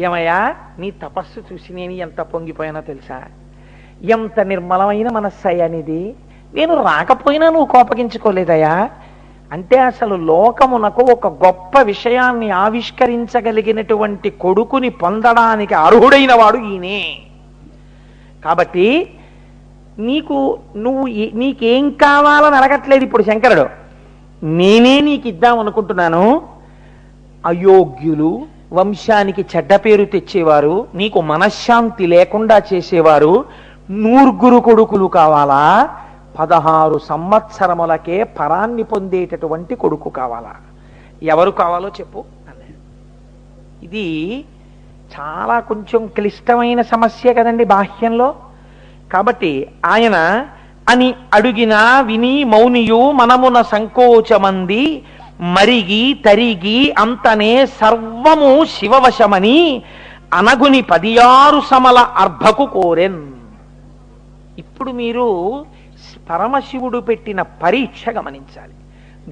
ఏమయ్యా, నీ తపస్సు చూసి నేను ఎంత పొంగిపోయానో తెలుసా? ఎంత నిర్మలమైన మనస్సయ్యా నీది. నేను రాకపోయినా నువ్వు కోపగించుకోలేదయ్యా. అంటే అసలు లోకమునకు ఒక గొప్ప విషయాన్ని ఆవిష్కరించగలిగినటువంటి కొడుకుని పొందడానికి అర్హుడైన వాడు ఈయనే. కాబట్టి నీకేం కావాలని అడగట్లేదు ఇప్పుడు శంకరుడు. నేనే నీకు ఇద్దాం అనుకుంటున్నాను. అయోగ్యులు, వంశానికి చెడ్డ పేరు తెచ్చేవారు, నీకు మనశ్శాంతి లేకుండా చేసేవారు నూర్గురు కొడుకులు కావాలా? 16 సంవత్సరములకే పరాన్ని పొందేటటువంటి కొడుకు కావాలా? ఎవరు కావాలో చెప్పు అన్నాడు. ఇది చాలా కొంచెం క్లిష్టమైన సమస్య కదండి బాహ్యంలో. కాబట్టి ఆయన అని అడుగినా విని మౌనియు మనమున సంకోచమంది మరిగి తరిగి అంతనే సర్వము శివవశమని అనగుని 16 సమల అర్భకు కోరెన్. ఇప్పుడు మీరు పరమశివుడు పెట్టిన పరీక్ష గమనించాలి.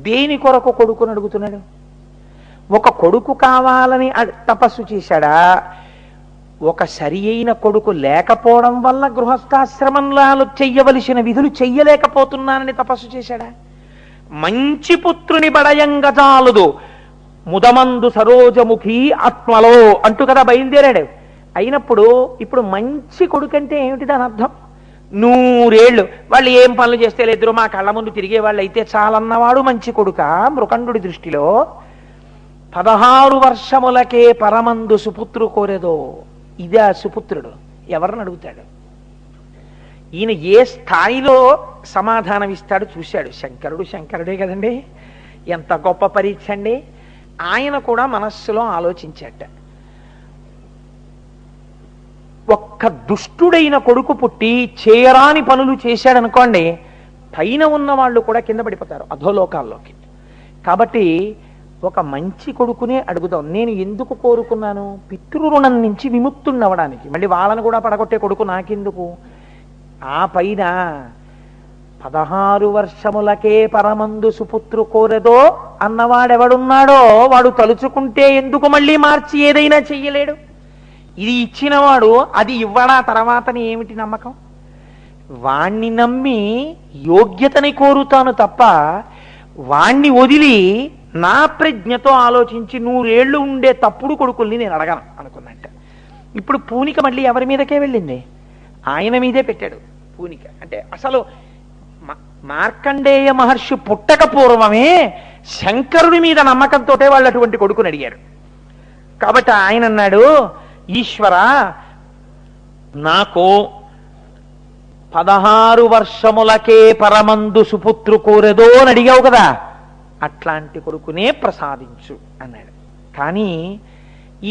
దేని కొరకు కొడుకుని అడుగుతున్నాడు? ఒక కొడుకు కావాలని తపస్సు చేశాడా? ఒక సరి అయిన కొడుకు లేకపోవడం వల్ల గృహస్థాశ్రమంలో చెయ్యవలసిన విధులు చెయ్యలేకపోతున్నానని తపస్సు చేశాడా? మంచి పుత్రుని బడయంగజాలుదు ముదమందు సరోజముఖి ఆత్మలో అంటూ కదా బయలుదేరాడు. అయినప్పుడు ఇప్పుడు మంచి కొడుకంటే ఏమిటి దాని అర్థం? 100 ఏళ్ళు వాళ్ళు ఏం పనులు చేస్తే లేదురు మా కళ్ళ ముందు తిరిగే వాళ్ళు అయితే చాలన్నవాడు మంచి కొడుక మృకండుడి దృష్టిలో? 16 వర్షములకే పరమందు సుపుత్రు కోరేదో. ఇదే ఆ సుపుత్రుడు. ఎవరిని అడుగుతాడు? ఈయన ఏ స్థాయిలో సమాధానం ఇస్తాడు చూశాడు. శంకరుడే కదండి. ఎంత గొప్ప పరీక్ష అండి. ఆయన కూడా మనస్సులో ఆలోచించాట. ఒక్క దుష్టుడైన కొడుకు పుట్టి చేయరాని పనులు చేశాడనుకోండి, పైన ఉన్న వాళ్ళు కూడా కింద పడిపోతారు అధోలోకాల్లోకి. కాబట్టి ఒక మంచి కొడుకునే అడుగుదాం. నేను ఎందుకు కోరుకున్నాను? పితృరుణం నుంచి విముక్తున్నవడానికి. మళ్ళీ వాళ్ళను కూడా పడగొట్టే కొడుకు నాకెందుకు? ఆ పైన 16 వర్షములకే పరమందు సుపుత్రు కోరెదో అన్నవాడెవడున్నాడో వాడు తలుచుకుంటే ఎందుకు మళ్ళీ మార్చి ఏదైనా చెయ్యలేడు? ఇది ఇచ్చినవాడు అది ఇవ్వడా తర్వాతని ఏమిటి నమ్మకం? వాణ్ణి నమ్మి యోగ్యతని కోరుతాను తప్ప వాణ్ణి వదిలి నా ప్రజ్ఞతో ఆలోచించి 100 ఏళ్ళు ఉండే తప్పుడు కొడుకుల్ని నేను అడగను అనుకున్నట్ట. ఇప్పుడు పూనిక మళ్ళీ ఎవరి మీదకే వెళ్ళింది? ఆయన మీదే పెట్టాడు పూనిక. అంటే అసలు మార్కండేయ మహర్షి పుట్టక పూర్వమే శంకరుడి మీద నమ్మకంతో వాళ్ళు అటువంటి కొడుకుని అడిగారు. కాబట్టి ఆయన అన్నాడు, ఈశ్వర నాకు 16 వర్షములకే పరమందు సుపుత్రు కోరెదో అని అడిగావు కదా, అట్లాంటి కొడుకునే ప్రసాదించు అన్నాడు. కానీ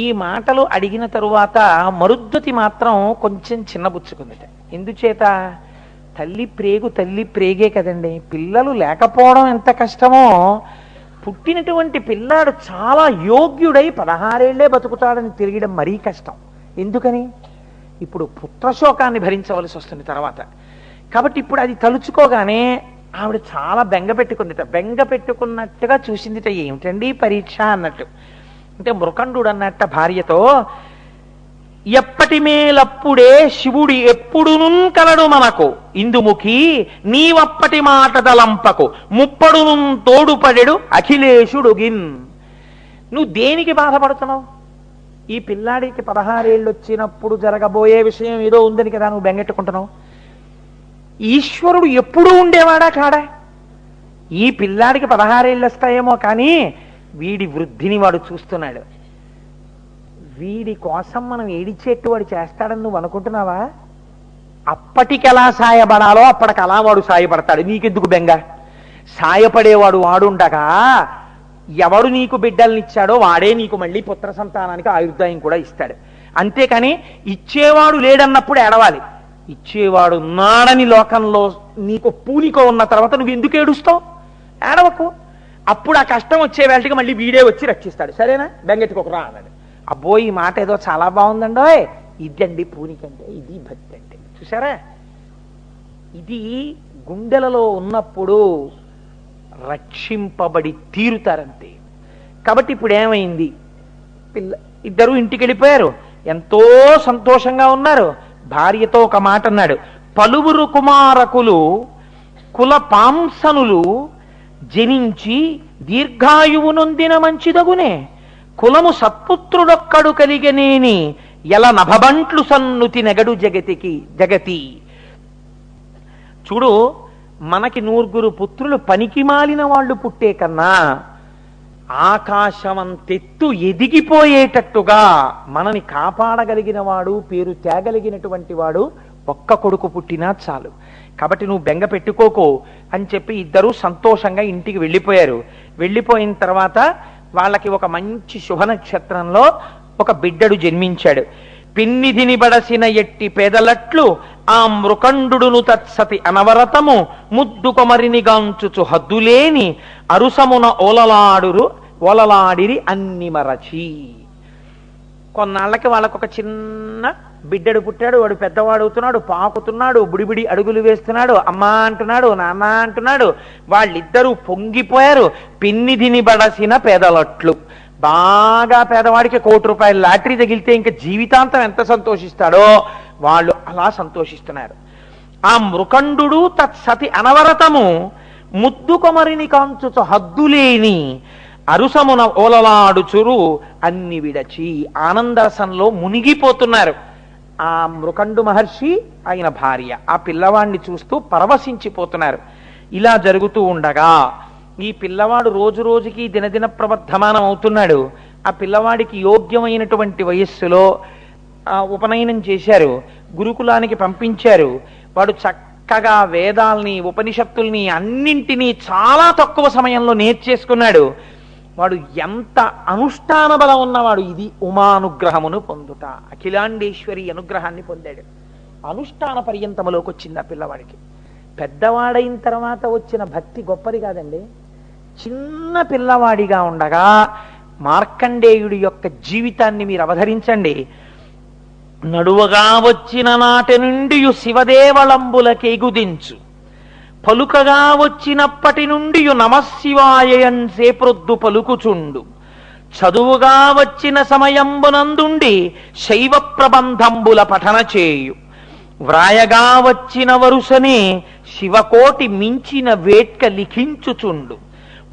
ఈ మాటలు అడిగిన తరువాత మరుద్వతి మాత్రం కొంచెం చిన్నబుచ్చుకుందట. ఎందుచేత? తల్లి ప్రేగే కదండి. పిల్లలు లేకపోవడం ఎంత కష్టమో, పుట్టినటువంటి పిల్లాడు చాలా యోగ్యుడై 16 ఏళ్లే బతుకుతాడని తిరగడం మరీ కష్టం. ఎందుకని? ఇప్పుడు పుత్రశోకాన్ని భరించవలసి వస్తుంది తర్వాత. కాబట్టి ఇప్పుడు అది తలుచుకోగానే ఆవిడ చాలా బెంగ పెట్టుకుందిట. బెంగ పెట్టుకున్నట్టుగా చూసిందిట. ఏమిటండి పరీక్ష అన్నట్టు. అంటే మృకండు అన్నట్ట భార్యతో, ఎప్పటి మేలప్పుడే శివుడి ఎప్పుడును కలడు మనకు ఇందుముఖి నీవప్పటి మాట తలంపకు ముప్పడును తోడుపడెడు అఖిలేశుడుగిన్. నువ్వు దేనికి బాధపడుతున్నావు? ఈ పిల్లాడికి 16 ఏళ్ళు వచ్చినప్పుడు జరగబోయే విషయం ఏదో ఉందని కదా నువ్వు బెంగెట్టుకుంటున్నావు. ఈశ్వరుడు ఎప్పుడూ ఉండేవాడా కాడా? ఈ పిల్లాడికి 16 ఏళ్ళు వస్తాయేమో కానీ వీడి వృద్ధిని వాడు చూస్తున్నాడు. వీడి కోసం మనం ఏడిచేట్టు వాడు చేస్తాడని నువ్వు అనుకుంటున్నావా? అప్పటికి ఎలా సాయపడాలో అప్పటికి అలా వాడు సాయపడతాడు. నీకెందుకు బెంగ? సాయపడేవాడు వాడుండగా ఎవడు నీకు బిడ్డల్నిచ్చాడో వాడే నీకు మళ్ళీ పుత్ర సంతానానికి ఆయుర్దాయం కూడా ఇస్తాడు. అంతేకాని ఇచ్చేవాడు లేడన్నప్పుడు ఏడవాలి. ఇచ్చేవాడు ఉన్నాడని లోకంలో నీకు పూనిక ఉన్న తర్వాత నువ్వు ఎందుకు ఏడుస్తావు? ఏడవకు. అప్పుడు ఆ కష్టం వచ్చే వేళకి మళ్ళీ వీడే వచ్చి రక్షిస్తాడు. సరేనా? బెంగెట్టుకోకరా అన్నాడు. అబ్బో ఈ మాట ఏదో చాలా బాగుందండో. ఇదండి పూనికంటే, ఇది భక్తి అంటే. చూసారా? ఇది గుండెలలో ఉన్నప్పుడు రక్షింపబడి తీరుతారంతే. కాబట్టి ఇప్పుడు ఏమైంది? ఇద్దరు ఇంటికి వెళ్ళిపోయారు. ఎంతో సంతోషంగా ఉన్నారు. భార్యతో ఒక మాట అన్నాడు, పలువురు కుమారకులు కుల పాంసనులు జనించి దీర్ఘాయువు నొందిన మంచిదగునే, కులము సత్పుత్రుడొక్కడు కలిగనేని ఎల నభబంట్లు సన్నుతి నెగడు జగతి. చూడు, మనకి 9 పుత్రులు పనికి మాలిన వాళ్ళు పుట్టే కన్నా ఆకాశమంతెత్తు ఎదిగిపోయేటట్టుగా మనని కాపాడగలిగిన వాడు, పేరు తేగలిగినటువంటి వాడు ఒక్క కొడుకు పుట్టినా చాలు. కాబట్టి నువ్వు బెంగ పెట్టుకోకు అని చెప్పి ఇద్దరూ సంతోషంగా ఇంటికి వెళ్ళిపోయారు. వెళ్ళిపోయిన తర్వాత వాళ్ళకి ఒక మంచి శుభ నక్షత్రంలో ఒక బిడ్డడు జన్మించాడు. పిన్నిధిని బడసిన ఎట్టి పేదలట్లు ఆ మృకండును తత్సతి అనవరతము ముద్దు కొమరిని గాంచుచు హద్దులేని అరుసమున ఓలలాడిరి అన్ని మరచి. కొన్నాళ్ళకి వాళ్ళకు ఒక చిన్న బిడ్డడు పుట్టాడు. వాడు పెద్దవాడు అవుతున్నాడు, పాకుతున్నాడు, బుడిబిడి అడుగులు వేస్తున్నాడు, అమ్మా అంటున్నాడు, నాన్న అంటున్నాడు. వాళ్ళిద్దరూ పొంగిపోయారు. పిన్నిధిని బడసిన పేదలట్లు, బాగా పేదవాడికి 1 కోటి రూపాయల లాటరీ తగిలితే ఇంకా జీవితాంతం ఎంత సంతోషిస్తాడో వాళ్ళు అలా సంతోషిస్తున్నారు. ఆ మృకండు తత్సతి అనవరతము ముద్దు కొమరిని కాంచుచు హద్దులేని అరుసమున ఓలలాడుచురు అన్ని విడచి ఆనందరసంలో మునిగిపోతున్నారు. ఆ మృకండు మహర్షి ఆయన భార్య ఆ పిల్లవాడిని చూస్తూ పరవశించిపోతున్నారు. ఇలా జరుగుతూ ఉండగా ఈ పిల్లవాడు రోజు రోజుకి దినదిన ప్రవర్ధమానం అవుతున్నాడు. ఆ పిల్లవాడికి యోగ్యమైనటువంటి వయస్సులో ఉపనయనం చేశారు, గురుకులానికి పంపించారు. వాడు చక్కగా వేదాల్ని, ఉపనిషత్తుల్ని అన్నింటినీ చాలా తక్కువ సమయంలో నేర్చేసుకున్నాడు. వాడు ఎంత అనుష్ఠాన బలం ఉన్నవాడు. ఇది ఉమానుగ్రహమును పొందుట, అఖిలాండేశ్వరి అనుగ్రహాన్ని పొందాడు. అనుష్ఠాన పర్యంతములోకి వచ్చింది ఆ పిల్లవాడికి. పెద్దవాడైన తర్వాత వచ్చిన భక్తి గొప్పది కాదండి. చిన్న పిల్లవాడిగా ఉండగా మార్కండేయుడి యొక్క జీవితాన్ని మీరు అవధరించండి. నడువగా వచ్చిన నాటి నుండి శివదేవళంబులకెగుదించు, పలుకగా వచ్చినప్పటి నుండి నమశివాయన్సే ప్రొద్దు పలుకుచుండు, చదువుగా వచ్చిన సమయంబునందుండి శైవ ప్రబంధంబుల పఠన చేయు, వ్రాయగా వచ్చిన వరుసనే శివకోటి మించిన వేట్క లిఖించుచుండు,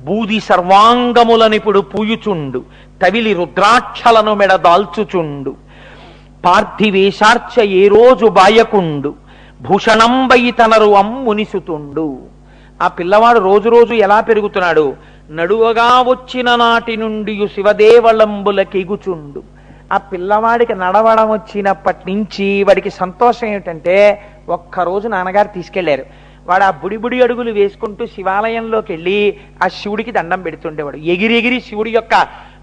బూది సర్వాంగములనిపుడు పూయుచుండు, తవిలి రుద్రాక్షలను మెడదాల్చుచుండు, పార్థివేశార్చ ఏ రోజు బాయకుండు, భూషణంబై తనరు అమ్మునిసుతుండు. ఆ పిల్లవాడు రోజు రోజు ఎలా పెరుగుతున్నాడు? నడువగా వచ్చిన నాటి నుండి శివదేవళంబులకెగుచుండు. ఆ పిల్లవాడికి నడవడం వచ్చినప్పటి నుంచి వాడికి సంతోషం ఏమిటంటే, ఒక్కరోజు నాన్నగారు తీసుకెళ్లారు. వాడు ఆ బుడి అడుగులు వేసుకుంటూ శివాలయంలోకి వెళ్ళి ఆ శివుడికి దండం పెడుతుండేవాడు. ఎగిరెగిరి శివుడి యొక్క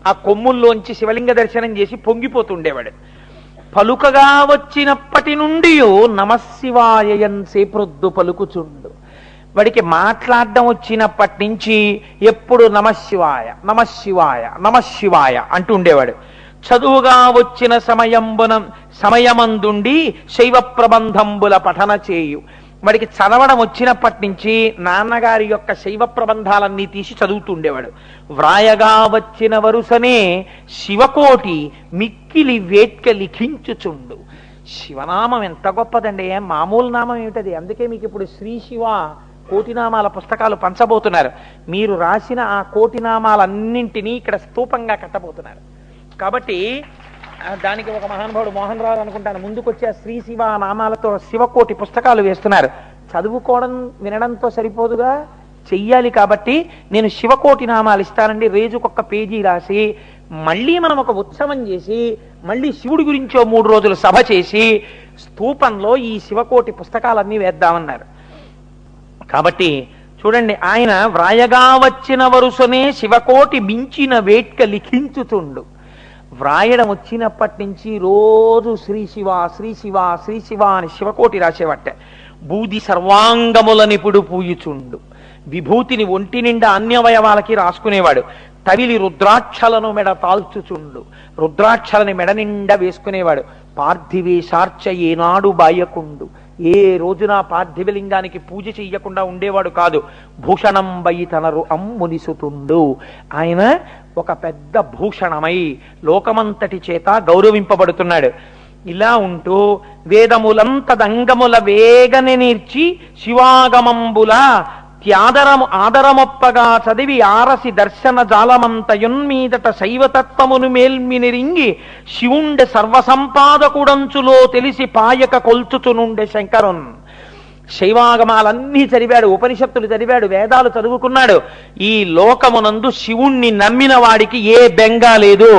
ఆ కొమ్ముల్లోంచి శివలింగ దర్శనం చేసి పొంగిపోతుండేవాడు. పలుకగా వచ్చినప్పటి నుండి నమశివాయన్సే ప్రొద్దు పలుకుచుండు. వాడికి మాట్లాడడం వచ్చినప్పటి నుంచి ఎప్పుడు నమశివాయ నమశివాయ నమశివాయ అంటూ ఉండేవాడు. చదువుగా వచ్చిన సమయమందుండి శైవ ప్రబంధంబుల పఠన చేయు. వాడికి చదవడం వచ్చినప్పటి నుంచి నాన్నగారి యొక్క శైవ ప్రబంధాలన్నీ తీసి చదువుతుండేవాడు. వ్రాయగా వచ్చిన వరుసనే శివకోటి మిక్కిలి వేట్క లిఖించుచుండు. శివనామం ఎంత గొప్పదండి, మామూలు నామం ఏమిటది. అందుకే మీకు ఇప్పుడు శ్రీ శివ కోటినామాల పుస్తకాలు పంచబోతున్నారు. మీరు రాసిన ఆ కోటినామాలన్నింటినీ ఇక్కడ స్తూపంగా కట్టబోతున్నారు. కాబట్టి దానికి ఒక మహానుభావుడు మోహన్ రావు అనుకుంటాను ముందుకొచ్చి ఆ శ్రీ శివ నామాలతో శివకోటి పుస్తకాలు వేస్తున్నారు. చదువుకోవడం వినడంతో సరిపోదుగా, చెయ్యాలి. కాబట్టి నేను శివకోటి నామాలు ఇస్తానండి, రోజుకొక పేజీ రాసి మళ్ళీ మనం ఒక ఉత్సవం చేసి మళ్ళీ శివుడి గురించో 3 రోజులు సభ చేసి స్తూపంలో ఈ శివకోటి పుస్తకాలన్నీ వేద్దామన్నారు. కాబట్టి చూడండి, ఆయన వ్రాయగా వచ్చిన వరుసనే శివకోటి మించిన వేట్క లిఖించుతుండు. వ్రాయడం వచ్చినప్పటి నుంచి రోజు శ్రీ శివ శ్రీ శివ శ్రీ శివ అని శివకోటి రాసేవట్ట. బూది సర్వాంగములనిపుడు పూయుచుండు, విభూతిని ఒంటి నిండా అన్యవయవాలకి రాసుకునేవాడు. తవిలి రుద్రాక్షలను మెడ తాల్చుచుండు, రుద్రాక్షలని మెడ నిండా వేసుకునేవాడు. పార్థివేశార్చ ఏనాడు బాయకుండు, ఏ రోజున పార్థివలింగానికి పూజ చెయ్యకుండా ఉండేవాడు కాదు. భూషణంబై తనరు అమ్మునిసుతుండు, ఆయన ఒక పెద్ద భూషణమై లోకమంతటి చేత గౌరవింపబడుతున్నాడు. ఇలా ఉంటూ వేదములంతదంగముల వేగని నేర్చి శివాగమంబుల ఆదరమొప్పగా చదివి ఆరసి దర్శన జాలమంతయున్మీదట శైవతత్వమును మేల్మినిరింగి శివుండె సర్వసంపాదకుడంచులో తెలిసి పాయక కొల్చుచునుండె శంకరున్. శైవాగమాలన్నీ చదివాడు, ఉపనిషత్తులు చదివాడు, వేదాలు చదువుకున్నాడు. ఈ లోకమునందు శివుణ్ణి నమ్మిన వాడికి ఏ బెంగా లేదు.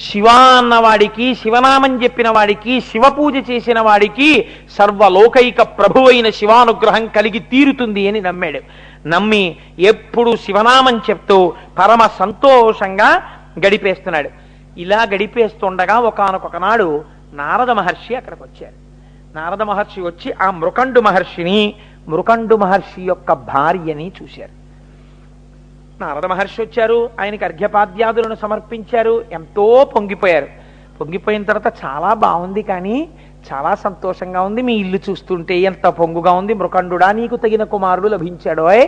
శివ అన్నవాడికి, శివనామం చెప్పిన వాడికి, శివపూజ చేసిన వాడికి సర్వలోకైక ప్రభువైన శివానుగ్రహం కలిగి తీరుతుంది అని నమ్మాడు. నమ్మి ఎప్పుడు శివనామం చెప్తూ పరమ సంతోషంగా గడిపేస్తున్నాడు. ఇలా గడిపేస్తుండగా ఒకానొకనాడు నారద మహర్షి అక్కడికి వచ్చారు. నారద మహర్షి వచ్చి ఆ మృకండు మహర్షి యొక్క భార్యని చూశారు. నారద మహర్షి వచ్చారు, ఆయనకి అర్ఘ్యపాద్యాదులను సమర్పించారు. ఎంతో పొంగిపోయారు. పొంగిపోయిన తర్వాత చాలా బాగుంది, కానీ చాలా సంతోషంగా ఉంది, మీ ఇల్లు చూస్తుంటే ఎంత పొంగుగా ఉంది, మృకండుడా నీకు తగిన కుమారుడు లభించాడోయ్.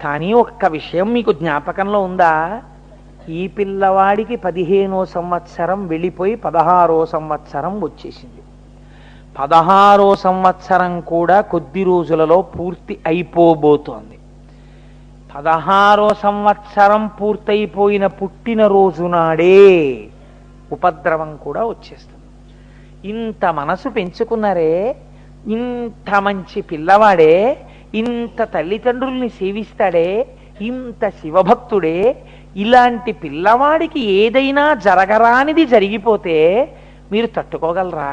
కానీ ఒక్క విషయం మీకు జ్ఞాపకంలో ఉందా? ఈ పిల్లవాడికి 15వ సంవత్సరం వెళ్ళిపోయి 16వ సంవత్సరం వచ్చేసింది. 16వ సంవత్సరం కూడా కొద్ది రోజులలో పూర్తి అయిపోబోతోంది. 16వ సంవత్సరం పూర్తయిపోయిన పుట్టినరోజు నాడే ఉపద్రవం కూడా వచ్చేస్తుంది. ఇంత మనసు పెంచుకున్నారే, ఇంత మంచి పిల్లవాడే, ఇంత తల్లిదండ్రుల్ని సేవిస్తాడే, ఇంత శివభక్తుడే, ఇలాంటి పిల్లవాడికి ఏదైనా జరగరానిది జరిగిపోతే మీరు తట్టుకోగలరా?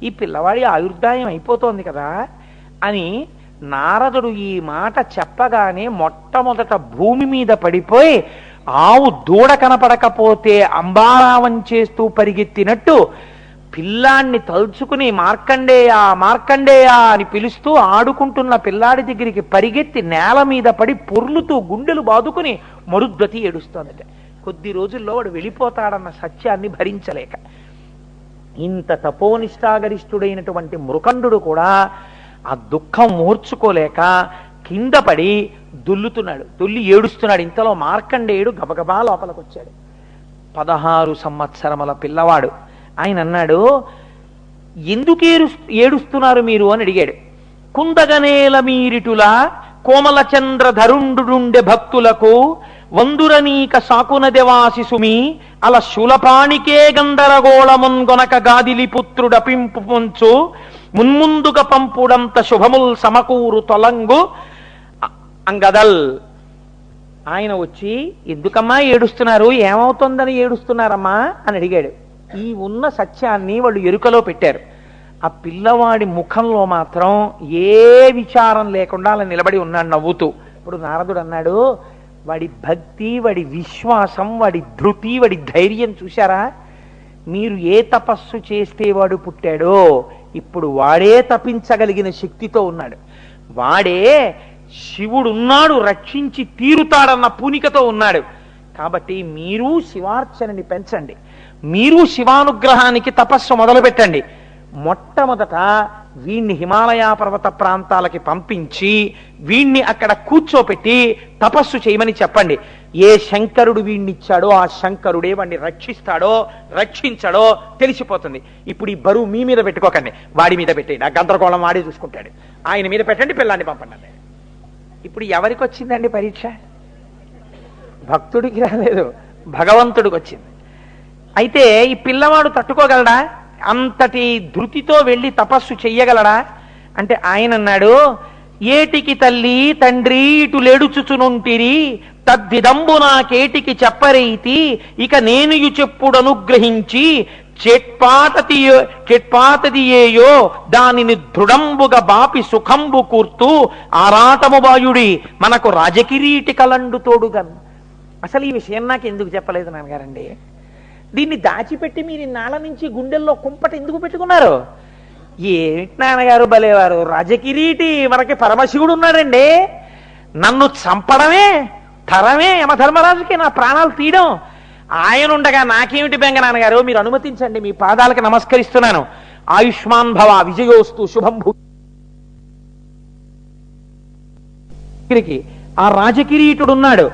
ఈ పిల్లవాడి ఆయుర్దాయం అయిపోతోంది కదా అని నారదుడు ఈ మాట చెప్పగానే మొట్టమొదట భూమి మీద పడిపోయి ఆవు దూడ కనపడకపోతే అంబారావం చేస్తూ పరిగెత్తినట్టు పిల్లాన్ని తలుచుకుని మార్కండేయ మార్కండేయ అని పిలుస్తూ ఆడుకుంటున్న పిల్లాడి దగ్గరికి పరిగెత్తి నేల మీద పడి పొర్లుతూ గుండెలు బాదుకుని మరుద్వతి ఏడుస్తోందట. కొద్ది రోజుల్లో వాడు వెళ్ళిపోతాడన్న సత్యాన్ని భరించలేక. ఇంత తపోనిష్టాగరిష్ఠుడైనటువంటి మృకండు కూడా ఆ దుఃఖం మూర్చుకోలేక కింద పడి దొల్లి ఏడుస్తున్నాడు. ఇంతలో మార్కండేయుడు గబగబా లోపలికి వచ్చాడు. 16 సంవత్సరముల పిల్లవాడు. ఆయన అన్నాడు, ఎందుకు ఏడుస్తున్నారు మీరు అని అడిగాడు. కుందగనేల మీరిటులా కోమల చంద్ర ధరుండుండె భక్తులకు వందురనీక సాకునదెవాసి సుమి అల శూలపాణికే గందరగోళమున్గొనక గాదిలి పుత్రుడ పింపు పొంచు మున్ముందుగా పంపుడంత శుభముల్ సమకూరు తొలంగు అంగదల్. ఆయన వచ్చి, ఎందుకమ్మా ఏడుస్తున్నారు, ఏమవుతుందని ఏడుస్తున్నారమ్మా అని అడిగాడు. ఈ ఉన్న సత్యాన్ని వాళ్ళు ఎరుకలో పెట్టారు. ఆ పిల్లవాడి ముఖంలో మాత్రం ఏ విచారం లేకుండా అలా నిలబడి ఉన్నాడు నవ్వుతూ. ఇప్పుడు నారదుడు అన్నాడు, వాడి భక్తి, వాడి విశ్వాసం, వాడి ధృతి, వాడి ధైర్యం చూశారా? మీరు ఏ తపస్సు చేస్తే వాడు పుట్టాడో ఇప్పుడు వాడే తపించగలిగిన శక్తితో ఉన్నాడు. వాడే శివుడున్నాడు, రక్షించి తీరుతాడన్న పూనికతో ఉన్నాడు. కాబట్టి మీరు శివార్చనని పెంచండి, మీరు శివానుగ్రహానికి తపస్సు మొదలు పెట్టండి. మొట్టమొదట వీణ్ణి హిమాలయ పర్వత ప్రాంతాలకి పంపించి వీణ్ణి అక్కడ కూర్చోపెట్టి తపస్సు చేయమని చెప్పండి. ఏ శంకరుడు వీణ్ణిచ్చాడో ఆ శంకరుడే వాడిని రక్షిస్తాడో రక్షించాడో తెలిసిపోతుంది. ఇప్పుడు ఈ బరువు మీ మీద పెట్టుకోకండి, వాడి మీద పెట్టండి. ఆ గందరగోళం వాడే చూసుకుంటాడు. ఆయన మీద పెట్టండి, పిల్లాన్ని పంపండి. ఇప్పుడు ఎవరికి వచ్చిందండి పరీక్ష? భక్తుడికి రాలేదు, భగవంతుడికి వచ్చింది. అయితే ఈ పిల్లవాడు తట్టుకోగలడా? అంతటి ధృతితో వెళ్ళి తపస్సు చెయ్యగలడా అంటే ఆయన అన్నాడు, ఏటికి తల్లి తండ్రి ఇటు లేడుచుచునుంటిరి తద్విదంబు నాకేటికి చెప్పరైతి ఇక నేను చెప్పుడు అనుగ్రహించి చెట్పాతదియేయో దానిని దృఢంబుగా బాపి సుఖంబు కూర్తూ ఆరాటము బాయుడి మనకు రాజకిరీటి కలండు తోడుగన్. అసలు ఈ విషయం నాకు ఎందుకు చెప్పలేదు నాన్నగారండి? దీన్ని దాచిపెట్టి మీరు ఇన్నాళ్ళ నుంచి గుండెల్లో కుంపట ఎందుకు పెట్టుకున్నారు? ఏమిటి నాన్నగారు భలేవారు, రాజకిరీటి మనకి పరమశివుడు ఉన్నాడండి. నన్ను చంపడమే తరమే యమధర్మరాజుకి నా ప్రాణాలు తీయడం. ఆయన ఉండగా నాకేమిటి బెంగ నాన్నగారు? మీరు అనుమతించండి, మీ పాదాలకు నమస్కరిస్తున్నాను. ఆయుష్మాన్ భవ, విజయోస్తు, శుభం భూ. ఆ రాజకిరీటుడున్నాడు,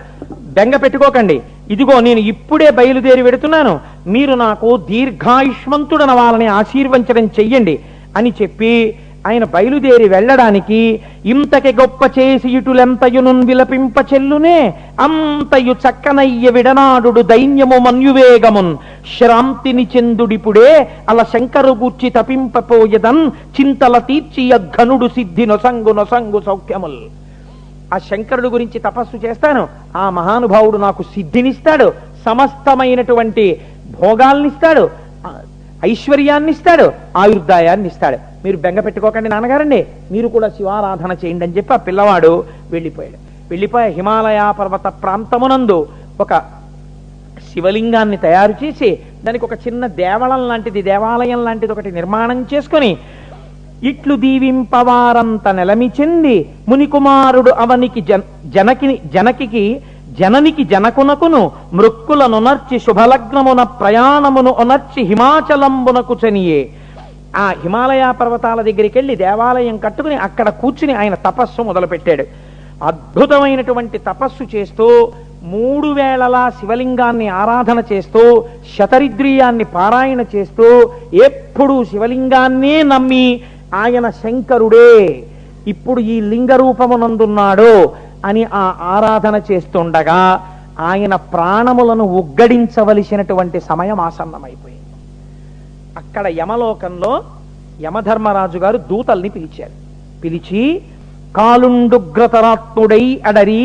బెంగ పెట్టుకోకండి. ఇదిగో నేను ఇప్పుడే బయలుదేరి వెడుతున్నాను, మీరు నాకు దీర్ఘాయుష్మంతుడనవాలని ఆశీర్వచనం చెయ్యండి అని చెప్పి ఆయన బయలుదేరి వెళ్ళడానికి ఇంతకి గొప్ప చేసి ఇటులెంతయును విలపింప చెల్లునే అంతయు చక్కనయ్య విడనాడు దైన్యము మన్యువేగమున్ శ్రాంతిని చెందుడిపుడే అల శంకరు గూర్చి తపింపపోయదన్ చింతల తీర్చి ఘనుడు సిద్ధి నొసంగు నొసంగు సౌఖ్యముల్. ఆ శంకరుడు గురించి తపస్సు చేస్తాను, ఆ మహానుభావుడు నాకు సిద్ధినిస్తాడు, సమస్తమైనటువంటి భోగాల్నిస్తాడు, ఐశ్వర్యాన్ని ఇస్తాడు, ఆయుర్దాయాన్ని ఇస్తాడు. మీరు బెంగ పెట్టుకోకండి నాన్నగారండి, మీరు కూడా శివారాధన చేయండి అని చెప్పి ఆ పిల్లవాడు వెళ్ళిపోయాడు. వెళ్ళిపోయి హిమాలయ పర్వత ప్రాంతమునందు ఒక శివలింగాన్ని తయారు చేసి దానికి ఒక చిన్న దేవాలయం లాంటిది ఒకటి నిర్మాణం చేసుకొని ఇట్లు దీవింపవారంత నెలమి చెంది మునికుమారుడు అవనికి జననికి జనకునకును మృక్కులనునర్చి శుభలగ్నమున ప్రయాణమును ఒనర్చి హిమాచలంబునకు చనియే. ఆ హిమాలయ పర్వతాల దగ్గరికి వెళ్ళి దేవాలయం కట్టుకుని అక్కడ కూర్చుని ఆయన తపస్సు మొదలుపెట్టాడు. అద్భుతమైనటువంటి తపస్సు చేస్తూ 3 వేళలా శివలింగాన్ని ఆరాధన చేస్తూ శతరిద్రియాన్ని పారాయణ చేస్తూ ఎప్పుడు శివలింగాన్నే నమ్మి ఆయన శంకరుడే ఇప్పుడు ఈ లింగ రూపమునందున్నాడు అని ఆ ఆరాధన చేస్తుండగా ఆయన ప్రాణములను ఉగ్గడించవలసినటువంటి సమయం ఆసన్నమైపోయింది. అక్కడ యమలోకంలో యమధర్మరాజు గారు దూతల్ని పిలిచారు. పిలిచి కాలుండుగ్రతరాత్ముడై అడరి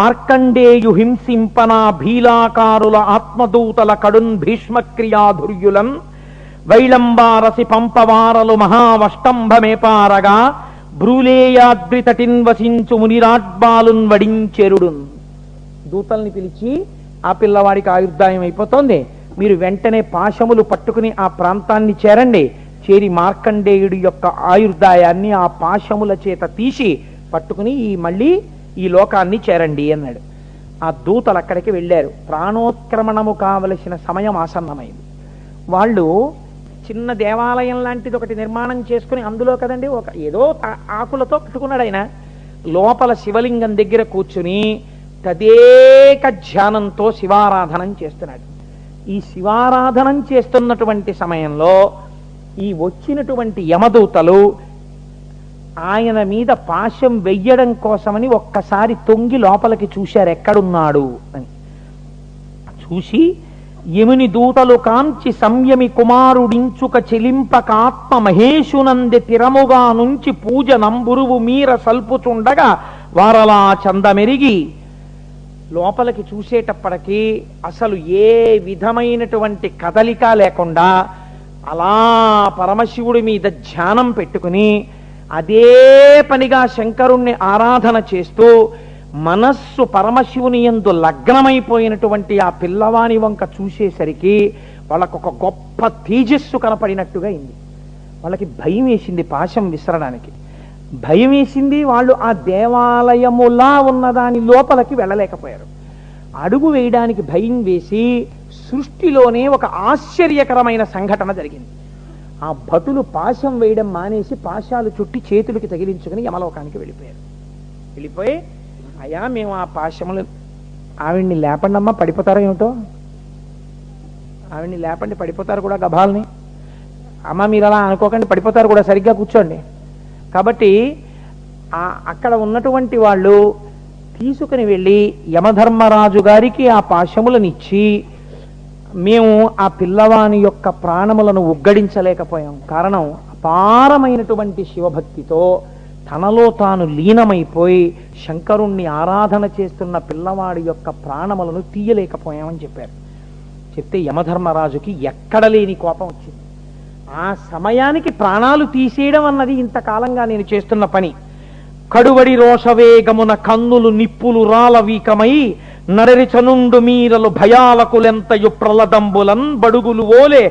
మార్కండేయు హింసింపనా భీలాకారుల ఆత్మదూతల కడున్ భీష్మక్రియాధుర్యులం వైళంబారసి పంపవారలు మహావష్టంభమేపారగా బ్రూలేయాద్రితటిన్ వసించు మునిరాడ్బాలున్ వడించెరుడున్. దూతల్ని పిలిచి ఆ పిల్లవాడికి ఆయుర్దాయం అయిపోతోంది, మీరు వెంటనే పాశములు పట్టుకుని ఆ ప్రాంతాన్ని చేరండి, చేరి మార్కండేయుడి యొక్క ఆయుర్దాయాన్ని ఆ పాశముల చేత తీసి పట్టుకుని మళ్ళీ ఈ లోకాన్ని చేరండి అన్నాడు. ఆ దూతలు అక్కడికి వెళ్ళారు. ప్రాణోత్క్రమణము కావలసిన సమయం ఆసన్నమైంది. వాళ్ళు చిన్న దేవాలయం లాంటిది ఒకటి నిర్మాణం చేసుకుని అందులో కదండి ఒక ఏదో ఆకులతో కట్టుకున్నాడు ఆయన. లోపల శివలింగం దగ్గర కూర్చుని తదేక ధ్యానంతో శివారాధనం చేస్తున్నాడు. ఈ శివారాధనం చేస్తున్నటువంటి సమయంలో ఈ వచ్చినటువంటి యమదూతలు ఆయన మీద పాశం వెయ్యడం కోసమని ఒక్కసారి తొంగి లోపలికి చూశారు ఎక్కడున్నాడు అని. చూసి యముని దూతలు కాంచి సంయమి కుమారుడించుక చెలింపకాత్మ మహేశునంది తిరముగా నుంచి పూజ నంబురువు మీర సల్పుచుండగా వారలా చందమెరిగి లోపలికి చూసేటప్పటికీ అసలు ఏ విధమైనటువంటి కదలిక లేకుండా అలా పరమశివుడి మీద ధ్యానం పెట్టుకుని అదే పనిగా శంకరుణ్ణి ఆరాధన చేస్తూ మనస్సు పరమశివుని యందు లగ్నమైపోయినటువంటి ఆ పిల్లవాని వంక చూసేసరికి వాళ్ళకొక గొప్ప తేజస్సు కనపడినట్టుగా అయింది. వాళ్ళకి భయం వేసింది పాశం విసరడానికి. భయం వేసింది. వాళ్ళు ఆ దేవాలయములా ఉన్నదాని లోపలికి వెళ్ళలేకపోయారు. అడుగు వేయడానికి భయం వేసి సృష్టిలోనే ఒక ఆశ్చర్యకరమైన సంఘటన జరిగింది. ఆ భటులు పాశం వేయడం మానేసి పాశాలు చుట్టి చేతులకి తగిలించుకుని యమలోకానికి వెళ్ళిపోయారు. వెళ్ళిపోయి అయ్యా మేము ఆ పాశములు ఆవిడ్ని లేపండి అమ్మా, పడిపోతారో ఏమిటో, ఆవిడ్ని లేపండి పడిపోతారు కూడా గభాల్ని, అమ్మ మీరు అలా అనుకోకండి పడిపోతారు కూడా, సరిగ్గా కూర్చోండి. కాబట్టి అక్కడ ఉన్నటువంటి వాళ్ళు తీసుకుని వెళ్ళి యమధర్మరాజు గారికి ఆ పాశములనిచ్చి మేము ఆ పిల్లవాని యొక్క ప్రాణములను ఉగ్గడించలేకపోయాం. కారణం అపారమైనటువంటి శివభక్తితో తనలో తాను లీనమైపోయి శంకరుణ్ణి ఆరాధన చేస్తున్న పిల్లవాడి యొక్క ప్రాణములను తీయలేకపోయామని చెప్పారు. చెప్తే యమధర్మరాజుకి ఎక్కడ లేని కోపం వచ్చింది. ఆ సమయానికి ప్రాణాలు తీసేయడం అన్నది ఇంతకాలంగా నేను చేస్తున్న పని. కడువడి రోషవేగమున కన్నులు నిప్పులు రాల వీకమై నరరి చనుండు మీరలు భయాలకులెంతయు ప్రలదంబులన్ బడుగులు ఓలే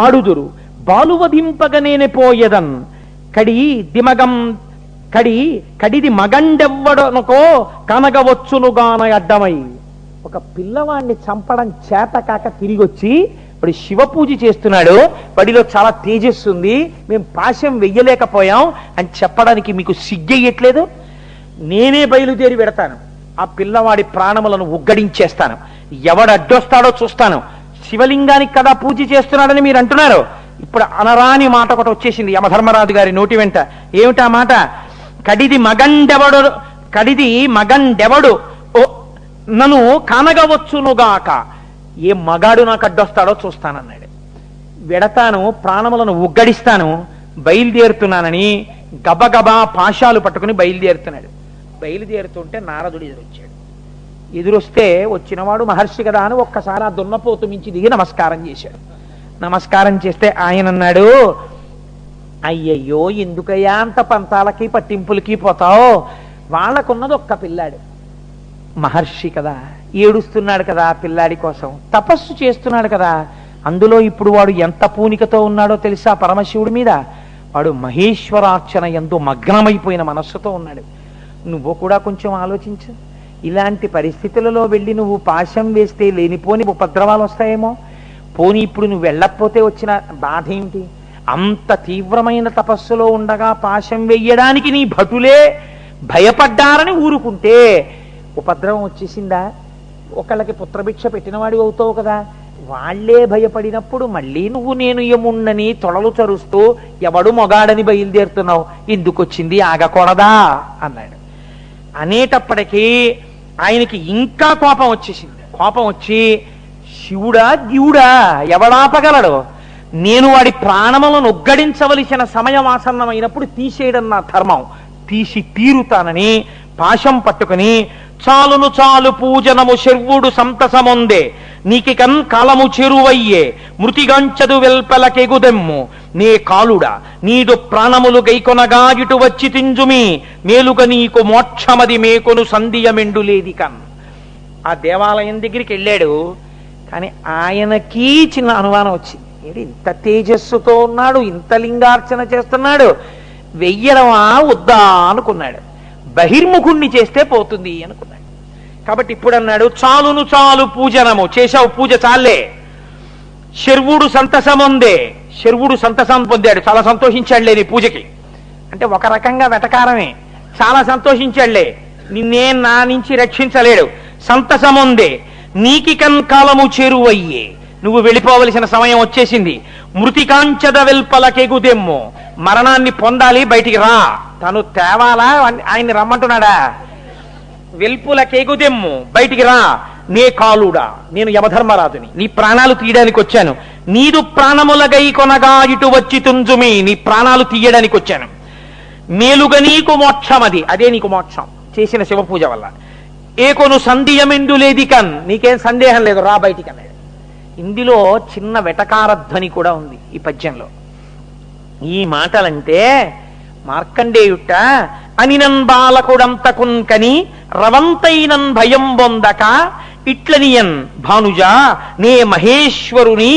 ఆడుదురు బాలువధింపగనేనే పోయెదన్ కడిది మగండెవ్వడనుకో కనగవచ్చునుగాన అడ్డమై. ఒక పిల్లవాడిని చంపడం చేత కాక తిరిగి వచ్చి వాడు శివ పూజ చేస్తున్నాడు, వాడిలో చాలా తేజస్సు ఉంది, మేము పాశం వెయ్యలేకపోయాం అని చెప్పడానికి మీకు సిగ్గెయ్యట్లేదు? నేనే బయలుదేరి పెడతాను, ఆ పిల్లవాడి ప్రాణములను ఉగ్గడించేస్తాను, ఎవడు అడ్డొస్తాడో చూస్తాను. శివలింగానికి కదా పూజ చేస్తున్నాడని మీరు అంటున్నారు. ఇప్పుడు అనరాని మాట ఒకటి వచ్చేసింది యమధర్మరాజు గారి నోటి వెంట. ఏమిటా మాట? కడిది మగండెవడు నన్ను కానగవచ్చునుగాక. ఏ మగాడు నాకు అడ్డొస్తాడో చూస్తానన్నాడు. వెడతాను, ప్రాణములను ఉగ్గడిస్తాను, బయలుదేరుతున్నానని గబగబా పాశాలు పట్టుకుని బయలుదేరుతున్నాడు. బయలుదేరుతుంటే నారదుడు ఎదురొచ్చాడు. ఎదురొస్తే వచ్చినవాడు మహర్షి కదా అని ఒక్కసారి ఆ దున్నపోతు మించి దిగి నమస్కారం చేశాడు. నమస్కారం చేస్తే ఆయన అన్నాడు, అయ్యయ్యో ఎందుకయ్యా అంత పంతాలకి పట్టింపులకి పోతావు? వాళ్ళకున్నది ఒక్క పిల్లాడు, మహర్షి కదా, ఏడుస్తున్నాడు కదా పిల్లాడి కోసం, తపస్సు చేస్తున్నాడు కదా. అందులో ఇప్పుడు వాడు ఎంత పూనికతో ఉన్నాడో తెలుసా పరమశివుడి మీద? వాడు మహేశ్వరార్చన ఎందు మగ్నమైపోయిన మనస్సుతో ఉన్నాడు. నువ్వు కూడా కొంచెం ఆలోచించు. ఇలాంటి పరిస్థితులలో వెళ్ళి నువ్వు పాశం వేస్తే లేనిపోని ఉపద్రవాలు వస్తాయేమో. పోనీ ఇప్పుడు నువ్వు వెళ్ళకపోతే వచ్చిన బాధ ఏమిటి? అంత తీవ్రమైన తపస్సులో ఉండగా పాశం వెయ్యడానికి నీ భటులే భయపడ్డారని ఊరుకుంటే ఉపద్రవం వచ్చేసిందా? ఒకళ్ళకి పుత్రభిక్ష పెట్టినవాడి అవుతావు కదా. వాళ్లే భయపడినప్పుడు మళ్ళీ నువ్వు నేను యముణ్ణని తొడలు చరుస్తూ ఎవడు మొగాడని బయలుదేరుతున్నావు, ఎందుకు వచ్చింది, ఆగకూడదా అన్నాడు. అనేటప్పటికీ ఆయనకి ఇంకా కోపం వచ్చేసింది. కోపం వచ్చి, శివుడా గివుడా ఎవడాపగలడు? నేను వాడి ప్రాణములను ఉగ్గడించవలసిన సమయం ఆసన్నమైనప్పుడు తీసేయడం నా ధర్మం, తీసి తీరుతానని పాశం పట్టుకుని, చాలును చాలు పూజనము శర్వుడు సంతసమొందే నీకికన్ కాలము చెరువయ్యే మృతిగాంచదు వెల్పలకెగుదెమ్ము నే కాలుడా నీదు ప్రాణములు గైకొనగా ఇటు వచ్చి తింజుమి మేలుగ నీకు మోక్షమది మేకొను సంధియమెండులేది కన్. ఆ దేవాలయం దగ్గరికి వెళ్ళాడు. కానీ ఆయనకి చిన్న అనుమానం వచ్చింది. ఏంటి ఇంత తేజస్సుతో ఉన్నాడు, ఇంత లింగార్చన చేస్తున్నాడు, వెయ్యడమా వద్దా అనుకున్నాడు. బహిర్ముఖుణ్ణి చేస్తే పోతుంది అనుకున్నాడు. కాబట్టి ఇప్పుడు అన్నాడు, చాలును చాలు పూజనము చేశావు, పూజ చాలే. శర్వుడు సంతసముందే, శర్వుడు సంతసం పొందాడు, చాలా సంతోషించాడులే నీ పూజకి. అంటే ఒక రకంగా వెటకారమే, చాలా సంతోషించాడులే, నిన్నే నా నుంచి రక్షించలేడు. సంతసముందే నీకికన్ కాలము చేరువయ్యే, నువ్వు వెళ్ళిపోవలసిన సమయం వచ్చేసింది. మృతికాంచద వెల్పలకెగుదెమ్ము, మరణాన్ని పొందాలి, బయటికి రా. తను తేవాలా, ఆయన్ని రమ్మంటున్నాడా? వెల్పులకెగుదెమ్ము, బయటికి రా. నే కాలుడా, నేను యమధర్మరాజుని, నీ ప్రాణాలు తీయడానికి వచ్చాను. నీదు ప్రాణములగై కొనగా ఇటు వచ్చి తుంజుమి, నీ ప్రాణాలు తీయడానికి వచ్చాను. మేలుగా నీకు మోక్షమది, అదే నీకు మోక్షం చేసిన శివ పూజ వల్ల. ఏకొను సంధియమెండులేది కన్, నీకేం సందేహం లేదు, రా బయటికి అన్నాడు. ఇందులో చిన్న వెటకారధ్వని కూడా ఉంది ఈ పద్యంలో. ఈ మాటలంటే మార్కండేయుట అనినన్ బాలకుడంతకున్ కని రవంతైనన్ భయం బొందక ఇట్లనియన్ భానుజా నే మహేశ్వరుని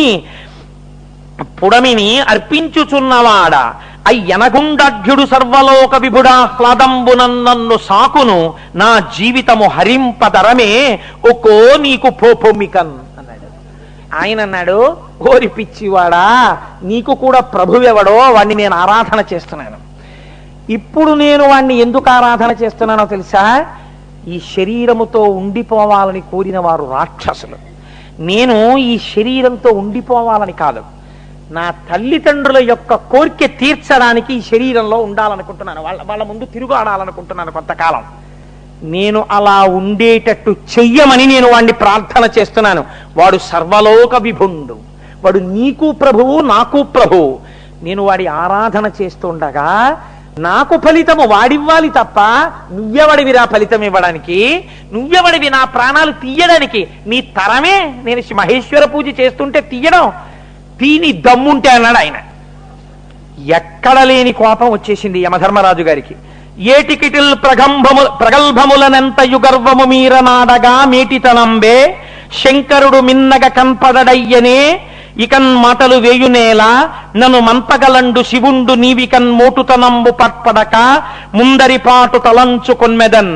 పుడమిని అర్పించుచున్నవాడ అయ్యనగుండాఢ్యుడు సర్వలోక విభుడాహ్లాదంబునన్ను సాకును నా జీవితము హరింపదరమే ఒక్కో నీకు పోపొమ్మికన్ అన్నాడు. ఆయన అన్నాడు, ఓరి పిచ్చివాడా, నీకు కూడా ప్రభువెవడో వాణ్ణి నేను ఆరాధన చేస్తున్నాను. ఇప్పుడు నేను వాణ్ణి ఎందుకు ఆరాధన చేస్తున్నానో తెలుసా? ఈ శరీరముతో ఉండిపోవాలని కోరిన వారు రాక్షసులు. నేను ఈ శరీరంతో ఉండిపోవాలని కాదు, నా తల్లిదండ్రుల యొక్క కోరిక తీర్చడానికి ఈ శరీరంలో ఉండాలనుకుంటున్నాను, వాళ్ళ ముందు తిరుగాడాలనుకుంటున్నాను కొంతకాలం. నేను అలా ఉండేటట్టు చెయ్యమని నేను వాడిని ప్రార్థన చేస్తున్నాను. వాడు సర్వలోక విభుండు, వాడు నీకు ప్రభువు నాకు ప్రభువు. నేను వాడి ఆరాధన చేస్తుండగా నాకు ఫలితము వాడివ్వాలి తప్ప నువ్వెవడివిరా ఫలితం ఇవ్వడానికి? నువ్వెవడివి నా ప్రాణాలు తీయడానికి? నీ తరమే నేను మహేశ్వర పూజ చేస్తుంటే తీయడం? తీని దమ్ముంటే అన్నాడు ఆయన. ఎక్కడ లేని కోపం వచ్చేసింది యమధర్మరాజు గారికి. ఏటికిటిల్ ప్రగల్భములనెంత యుగర్వము మీరనాడగా మేటితనంబే శంకరుడు మిన్నగ కన్పడయ్యనే ఇకన్ మాటలు వేయునేలా నన్ను మంపగలండు శివుండు నీవికన్ మోటుతనంబు పట్పడక ముందరి పాటు తలంచుకొన్మెదన్.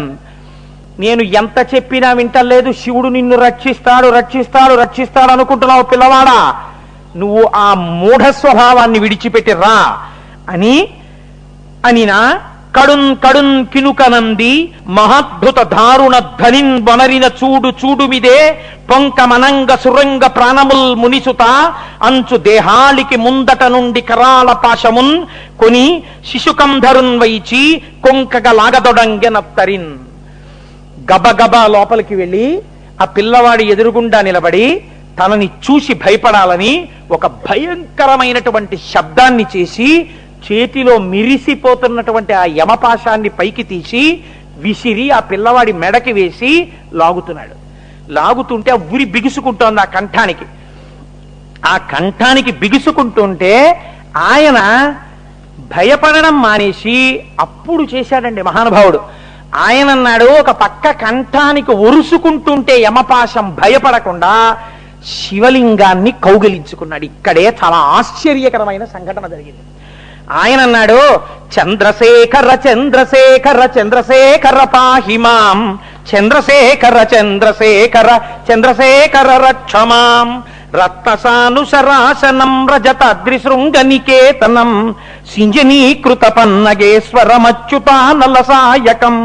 నేను ఎంత చెప్పినా వింటలేదు, శివుడు నిన్ను రక్షిస్తాడు రక్షిస్తాడు రక్షిస్తాడు అనుకుంటున్నావు పిల్లవాడా, నువ్వు ఆ మూఢ స్వభావాన్ని విడిచిపెట్టి రా అనినా కడున్ కడున్ కినుకనంది మహాద్భుత దారుణ ధనిన్ వనరిన చూడు చూడుమిదే పొంక మనంగ సురంగ ప్రాణముల్ మునిసుత అంచు దేహాలికి ముందట నుండి కరాళ పాశమున్ కొని శిశుకంధరున్ వైచి కొంకగ లాగదొడంగెనత్తరిన్. గబగబా లోపలికి వెళ్ళి ఆ పిల్లవాడి ఎదురుగుండా నిలబడి తనని చూసి భయపడాలని ఒక భయంకరమైనటువంటి శబ్దాన్ని చేసి చేతిలో మిరిసిపోతున్నటువంటి ఆ యమపాశాన్ని పైకి తీసి విసిరి ఆ పిల్లవాడి మెడకి వేసి లాగుతున్నాడు. లాగుతుంటే ఆ ఉరి బిగుసుకుంటోంది ఆ కంఠానికి. ఆ కంఠానికి బిగుసుకుంటుంటే ఆయన భయపడడం మానేసి అప్పుడు చేశాడండి మహానుభావుడు. ఆయన అన్నాడు, ఒక పక్క కంఠానికి ఒరుసుకుంటుంటే యమపాశం భయపడకుండా శివలింగాన్ని కౌగిలించుకున్నాడు. ఇక్కడే చాలా ఆశ్చర్యకరమైన సంఘటన జరిగింది. ఆయన అన్నాడు, చంద్రశేఖర చంద్రశేఖర చంద్రశేఖర పాహిమాం, చంద్రశేఖర చంద్రశేఖర చంద్రశేఖర రక్షమాం, రత్నసానుసరాసనం రజతాద్రిశృంగనికేతనం, సింజనీకృత పన్నగేశ్వరమచ్యుతానలసాయకం,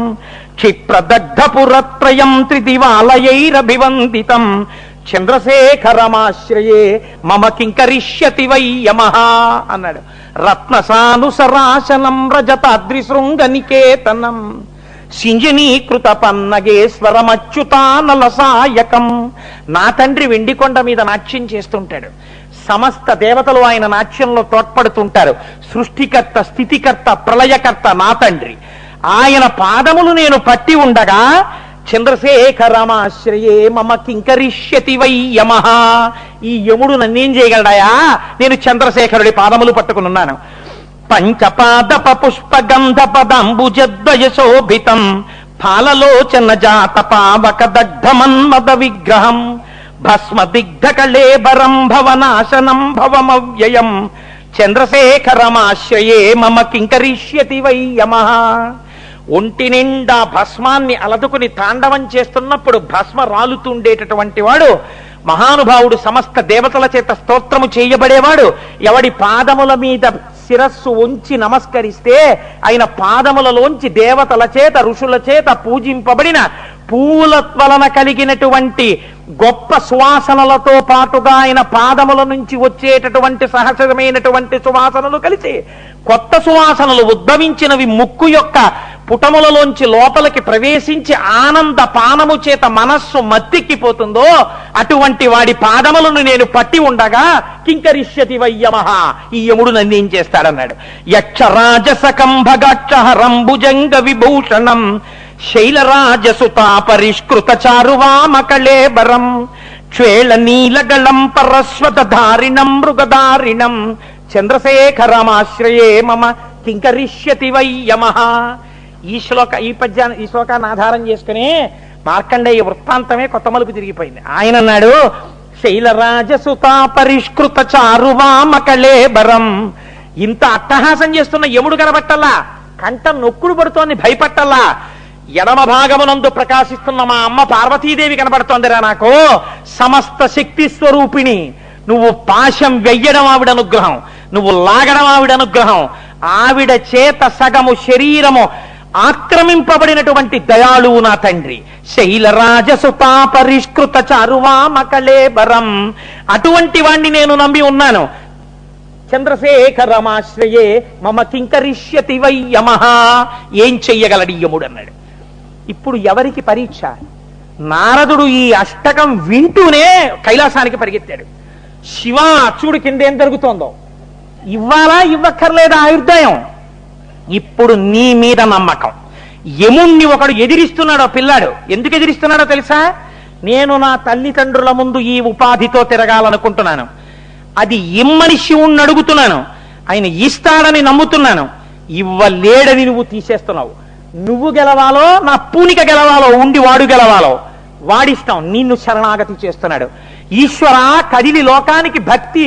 క్షిప్రదగ్ధపురత్రయం త్రిదివాలయైరభివందితం, చంద్రశేఖరమాశ్రయే మమ కింకరిష్యతి వై యమః అన్నాడు. రత్నసానుసరాసనం రజతాద్రిశృంగనికేతనం, సింజనీకృత పన్నగేశ్వరమచ్యుతానలసాయకం. నా తండ్రి వెండికొండ మీద నాట్యం చేస్తుంటాడు. సమస్త దేవతలు ఆయన నాట్యంలో తోడ్పడుతుంటారు. సృష్టికర్త, స్థితికర్త, ప్రళయకర్త నా తండ్రి. ఆయన పాదములు నేను పట్టి ఉండగా చంద్రశేఖరమాశ్రయే మమ కింకరిష్యతి వై యమః, ఈ యముడు నన్నేం చేయగలడాయా, నేను చంద్రశేఖరుడి పాదములు పట్టుకున్నాను. పంచపాదప పుష్పగంధ పదంబుజద్వయ శోభితం, ఫాలలోచన జాత పావక దగ్ధమన్మద విగ్రహం, భస్మ దిగ్ధ కళేబరం భవనాశనం భవమవ్యయం, చంద్రశేఖరమాశ్రయే మమ కింకరిష్యతి వై యమః. ఒంటి నిండా భస్మాన్ని అలదుకుని తాండవం చేస్తున్నప్పుడు భస్మ రాలుతుండేటటువంటి వాడు మహానుభావుడు, సమస్త దేవతల చేత స్తోత్రము చేయబడేవాడు. ఎవడి పాదముల మీద శిరస్సు ఉంచి నమస్కరిస్తే ఆయన పాదములలోంచి దేవతల చేత, ఋషుల చేత పూజింపబడిన పూల వలన కలిగినటువంటి గొప్ప సువాసనలతో పాటుగా ఆయన పాదముల నుంచి వచ్చేటటువంటి సహజమైనటువంటి సువాసనలు కలిసి కొత్త సువాసనలు ఉద్భవించినవి ముక్కు యొక్క పుటములలోంచి లోపలికి ప్రవేశించి ఆనంద పానము చేత మనస్సు మత్తెక్కిపోతుందో అటువంటి వాడి పాదములను నేను పట్టి ఉండగా కింకరిష్యతి వై యమః, ఈ యముడు నన్ను ఏం చేస్తాడన్నాడు. యక్షరాజసకంభగాక్షహరంభుజంగ విభూషణం, శైలరాజసుతా పరిష్కృత చారువామకళేబరం, క్షేళ నీలగళం పరస్వతధారిణం మృగధారిణం, చంద్రశేఖరమాశ్రయే మమ కింకరిష్యతి వై యమః. ఈ శ్లోకాన్ని ఆధారం చేసుకుని మార్కండేయ వృత్తాంతమే కొత్త మలుపు తిరిగిపోయింది. ఆయన అన్నాడు, శైలరాజసుతా పరిష్కృత చారువామకళేబరం. ఇంత అట్టహాసం చేస్తున్న యముడు కనబట్టల్లా, కంఠం నొక్కుడు పడుతోంది, భయపట్టల్లా. ఎడమ భాగమునందు ప్రకాశిస్తున్న మా అమ్మ పార్వతీదేవి కనబడుతోందిరా నాకు. సమస్త శక్తి స్వరూపిణి. నువ్వు పాశం వెయ్యడం ఆవిడ అనుగ్రహం, నువ్వు లాగడం ఆవిడ అనుగ్రహం. ఆవిడ చేత సగము శరీరము ఆక్రమింపబడినటువంటి దయాళువు నా తండ్రి. శైలరాజసుతా పరిష్కృత చారువామకళేబరం, అటువంటి వాణ్ణి నేను నమ్మి ఉన్నాను. చంద్రశేఖరమాశ్రయే మమ కింకరిష్యతి వై యమః, ఏం చెయ్యగలడు యముడు అన్నాడు. ఇప్పుడు ఎవరికి పరీక్ష? నారదుడు ఈ అష్టకం వింటూనే కైలాసానికి పరిగెత్తాడు. శివ చూడు కింద ఏం జరుగుతోందో, ఇవ్వాలా ఇవ్వక్కర్లేదా ఆయుర్దాయం? ఇప్పుడు నీ మీద నమ్మకం. యముణ్ణి ఒకడు ఎదిరిస్తున్నాడో పిల్లాడు. ఎందుకు ఎదిరిస్తున్నాడో తెలుసా? నేను నా తల్లిదండ్రుల ముందు ఈ ఉపాధితో తిరగాలనుకుంటున్నాను, అది ఇమ్మని శివుణ్ణి అడుగుతున్నాను, ఆయన ఇస్తాడని నమ్ముతున్నాను. ఇవ్వలేడని నువ్వు తీసేస్తున్నావు. నువ్వు గెలవాలో నా పూనిక గెలవాలో, ఉండి వాడు గెలవాలో వాడిస్తాం. నిన్ను శరణాగతి చేస్తున్నాడు. ఈశ్వర కదిలి లోకానికి భక్తి